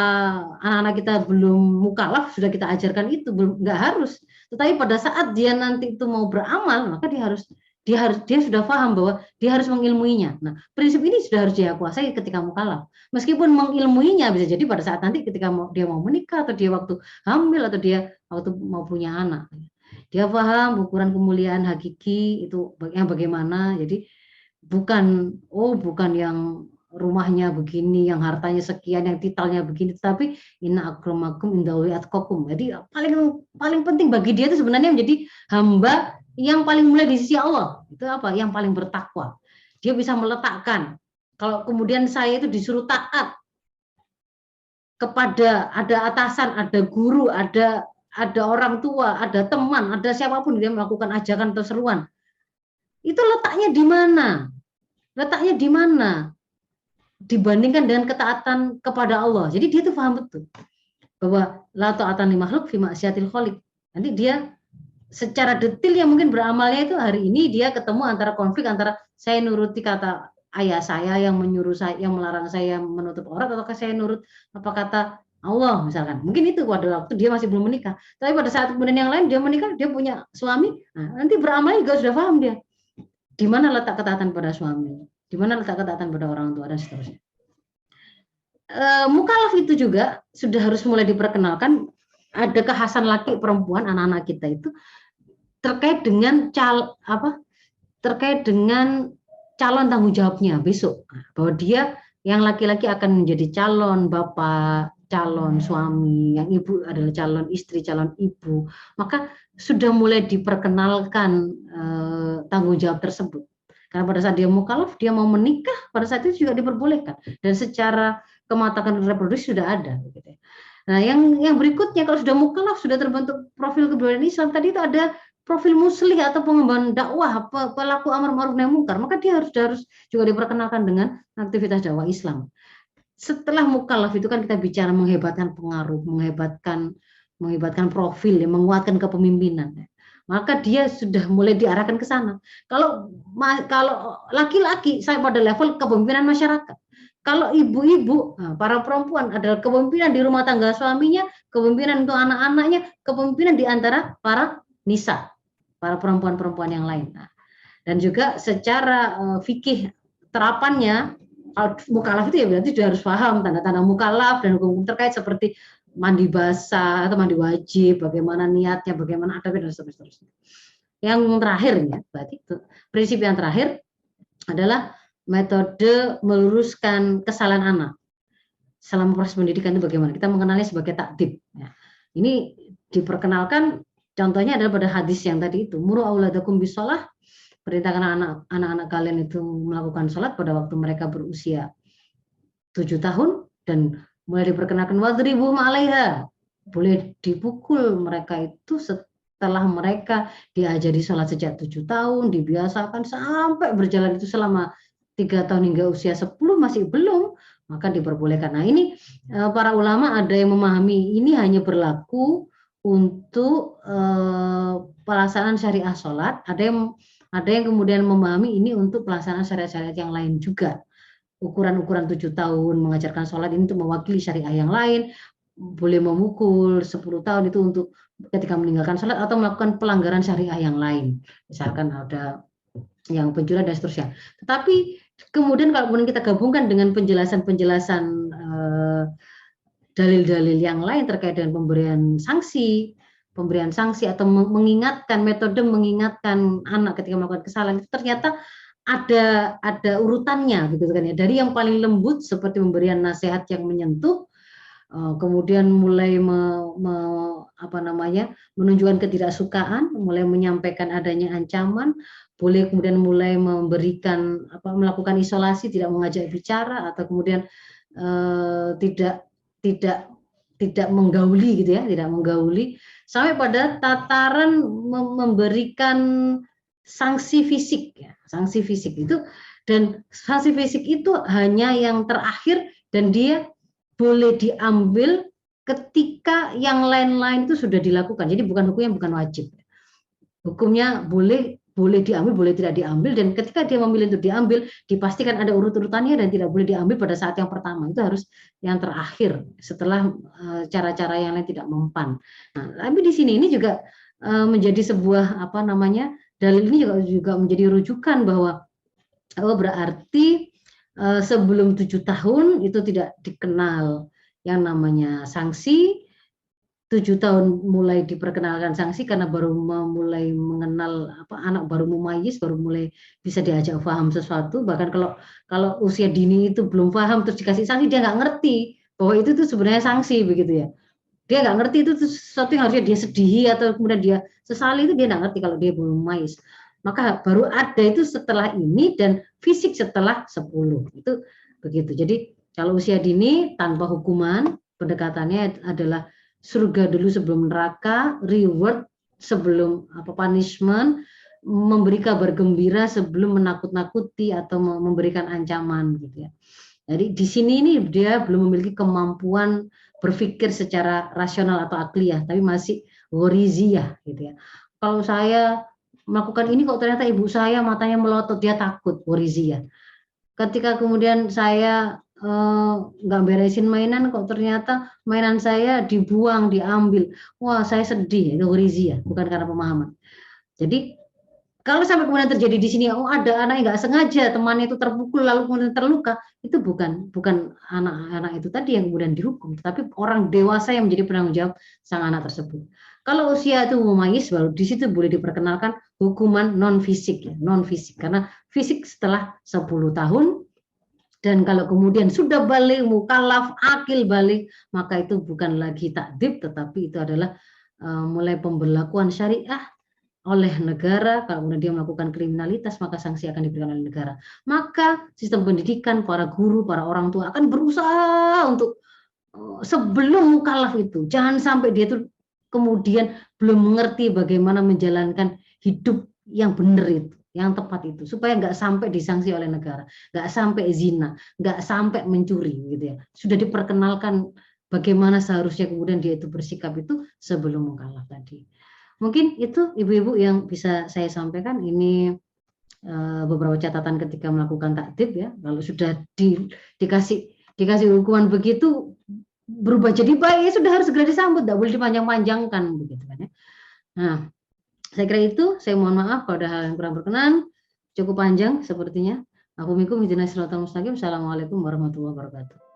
anak-anak kita belum mukallaf sudah kita ajarkan itu, belum, nggak harus. Tetapi pada saat dia nanti itu mau beramal, maka dia sudah paham bahwa dia harus mengilmuinya. Nah, prinsip ini sudah harus dia kuasai ketika mukallaf. Meskipun mengilmuinya bisa jadi pada saat nanti ketika dia mau menikah atau dia waktu hamil atau dia waktu mau punya anak. Dia paham ukuran kemuliaan hakiki itu yang bagaimana. Jadi bukan yang rumahnya begini, yang hartanya sekian, yang titelnya begini, tapi inna akramakum indallahi atqakum. Jadi paling penting bagi dia itu sebenarnya menjadi hamba yang paling mulia di sisi Allah. Itu apa? Yang paling bertakwa. Dia bisa meletakkan. Kalau kemudian saya itu disuruh taat kepada ada atasan, ada guru, ada orang tua, ada teman, ada siapapun dia melakukan ajakan atau seruan. Itu letaknya di mana? Letaknya di mana? Dibandingkan dengan ketaatan kepada Allah. Jadi dia tuh paham betul bahwa la ta'atan li makhluk fi maksiatil khaliq. Nanti dia secara detail yang mungkin beramalnya itu hari ini dia ketemu antara konflik antara saya nuruti kata ayah saya yang menyuruh saya, yang melarang saya menutup aurat, ataukah saya nurut apa kata Allah misalkan. Mungkin itu pada waktu dia masih belum menikah. Tapi pada saat kemudian yang lain dia menikah, dia punya suami, nah, nanti beramal juga sudah paham dia. Di mana letak ketaatan pada suami? Di mana letak ketaatan pada orang tua dan seterusnya. Mukallaf itu juga sudah harus mulai diperkenalkan. Ada kekhasan laki perempuan anak-anak kita itu terkait dengan terkait dengan calon tanggung jawabnya besok, bahwa dia yang laki-laki akan menjadi calon bapak, calon suami, yang ibu adalah calon istri, calon ibu. Maka sudah mulai diperkenalkan tanggung jawab tersebut. Karena pada saat dia mukallaf, dia mau menikah, pada saat itu juga diperbolehkan. Dan secara kematangan reproduksi sudah ada. Gitu. Nah, yang berikutnya kalau sudah mukallaf, sudah terbentuk profil kebudayaan Islam, tadi itu ada profil muslih atau pengemban dakwah, pelaku amar ma'ruf nahi munkar, maka dia harus juga diperkenalkan dengan aktivitas dakwah Islam. Setelah mukallaf itu kan kita bicara menghebatkan pengaruh, menghebatkan profil, menguatkan kepemimpinan. Maka dia sudah mulai diarahkan ke sana. Kalau laki-laki saya pada level kepemimpinan masyarakat. Kalau ibu-ibu, para perempuan adalah kepemimpinan di rumah tangga suaminya, kepemimpinan untuk anak-anaknya, kepemimpinan di antara para nisa, para perempuan-perempuan yang lain. Dan juga secara fikih terapannya, mukallaf itu ya berarti sudah harus paham tanda-tanda mukallaf dan hukum terkait seperti mandi basah atau mandi wajib, bagaimana niatnya, bagaimana adabnya dan seterusnya. Yang terakhir ya, berarti itu prinsip yang terakhir adalah metode meluruskan kesalahan anak selama proses pendidikan itu bagaimana? Kita mengenalnya sebagai takdib. Ya. Ini diperkenalkan, contohnya adalah pada hadis yang tadi itu, muru auladakum bisolah, perintahkan anak-anak kalian itu melakukan sholat pada waktu mereka berusia 7 tahun dan mulai diperkenalkan wadribuhum 'alaiha, boleh dipukul mereka itu setelah mereka diajari sholat sejak 7 tahun, dibiasakan sampai berjalan itu selama 3 tahun hingga usia 10 masih belum, maka diperbolehkan. Nah ini para ulama ada yang memahami ini hanya berlaku untuk pelaksanaan syariah sholat, ada yang kemudian memahami ini untuk pelaksanaan syariat-syariat yang lain juga. Ukuran-ukuran 7 tahun mengajarkan sholat ini untuk mewakili syariah yang lain, boleh memukul 10 tahun itu untuk ketika meninggalkan sholat atau melakukan pelanggaran syariah yang lain. Misalkan ada yang pencurian dan seterusnya. Tetapi kemudian kalau kemudian kita gabungkan dengan penjelasan-penjelasan dalil-dalil yang lain terkait dengan pemberian sanksi atau mengingatkan, metode mengingatkan anak ketika melakukan kesalahan itu ternyata ada urutannya gitu kan ya, dari yang paling lembut seperti pemberian nasihat yang menyentuh, kemudian mulai menunjukkan ketidaksukaan, mulai menyampaikan adanya ancaman, boleh kemudian mulai memberikan melakukan isolasi, tidak mengajak bicara, atau kemudian tidak menggauli gitu ya, tidak menggauli, sampai pada tataran memberikan sanksi fisik ya, sanksi fisik itu, dan sanksi fisik itu hanya yang terakhir dan dia boleh diambil ketika yang lain-lain itu sudah dilakukan. Jadi hukumnya bukan wajib. Hukumnya boleh boleh diambil, boleh tidak diambil, dan ketika dia memilih untuk diambil, dipastikan ada urut-urutannya dan tidak boleh diambil pada saat yang pertama. Itu harus yang terakhir setelah cara-cara yang lain tidak mempan. Nah, tapi di sini ini juga menjadi sebuah apa namanya, dalil ini juga menjadi rujukan bahwa berarti sebelum 7 tahun itu tidak dikenal yang namanya sanksi. 7 tahun mulai diperkenalkan sanksi karena baru mulai mengenal apa, anak baru mumayyiz, baru mulai bisa diajak paham sesuatu. Bahkan kalau usia dini itu belum paham terus dikasih sanksi, dia nggak ngerti bahwa itu tuh sebenarnya sanksi, begitu ya. Dia nggak ngerti itu tuh sesuatu yang harusnya dia sedihi atau kemudian dia sesali, itu dia nggak ngerti kalau dia belum mumayyiz. Maka baru ada itu setelah ini, dan fisik setelah 10. Itu begitu. Jadi kalau usia dini tanpa hukuman, pendekatannya adalah surga dulu sebelum neraka, reward sebelum apa, punishment, memberi kabar gembira sebelum menakut-nakuti atau memberikan ancaman, gitu ya. Jadi di sini ini dia belum memiliki kemampuan berpikir secara rasional atau akliyah, tapi masih ghoriziyah, gitu ya. Kalau saya melakukan ini kok ternyata ibu saya matanya melotot, dia takut, ghoriziyah. Ketika kemudian saya nggak beresin mainan, kok ternyata mainan saya dibuang, diambil. Wah, saya sedih, itu ghoriziyah, bukan karena pemahaman. Jadi kalau sampai kemudian terjadi di sini, ada anak yang nggak sengaja temannya itu terpukul lalu kemudian terluka, itu bukan anak-anak itu tadi yang kemudian dihukum, tetapi orang dewasa yang menjadi penanggung jawab sang anak tersebut. Kalau usia itu mumayyiz, baru di situ boleh diperkenalkan hukuman non fisik, ya, non fisik, karena fisik setelah 10 tahun. Dan kalau kemudian sudah balik, mukallaf, akil balik, maka itu bukan lagi takdib, tetapi itu adalah mulai pemberlakuan syariah oleh negara. Kalau kemudian dia melakukan kriminalitas, maka sanksi akan diberikan oleh negara. Maka sistem pendidikan, para guru, para orang tua akan berusaha untuk sebelum mukallaf itu, jangan sampai dia itu kemudian belum mengerti bagaimana menjalankan hidup yang benar itu, yang tepat itu, supaya nggak sampai disanksi oleh negara, nggak sampai zina, nggak sampai mencuri, gitu ya. Sudah diperkenalkan bagaimana seharusnya kemudian dia itu bersikap itu sebelum mukallaf tadi. Mungkin itu ibu-ibu yang bisa saya sampaikan. Ini beberapa catatan ketika melakukan takdib, ya. Kalau sudah dikasih hukuman begitu berubah jadi baik, ya sudah harus segera disambut, tidak boleh dipanjang-panjangkan, begitu kan ya. Nah, saya kira itu. Saya mohon maaf kalau ada hal yang kurang berkenan, cukup panjang sepertinya. Assalamualaikum warahmatullahi wabarakatuh.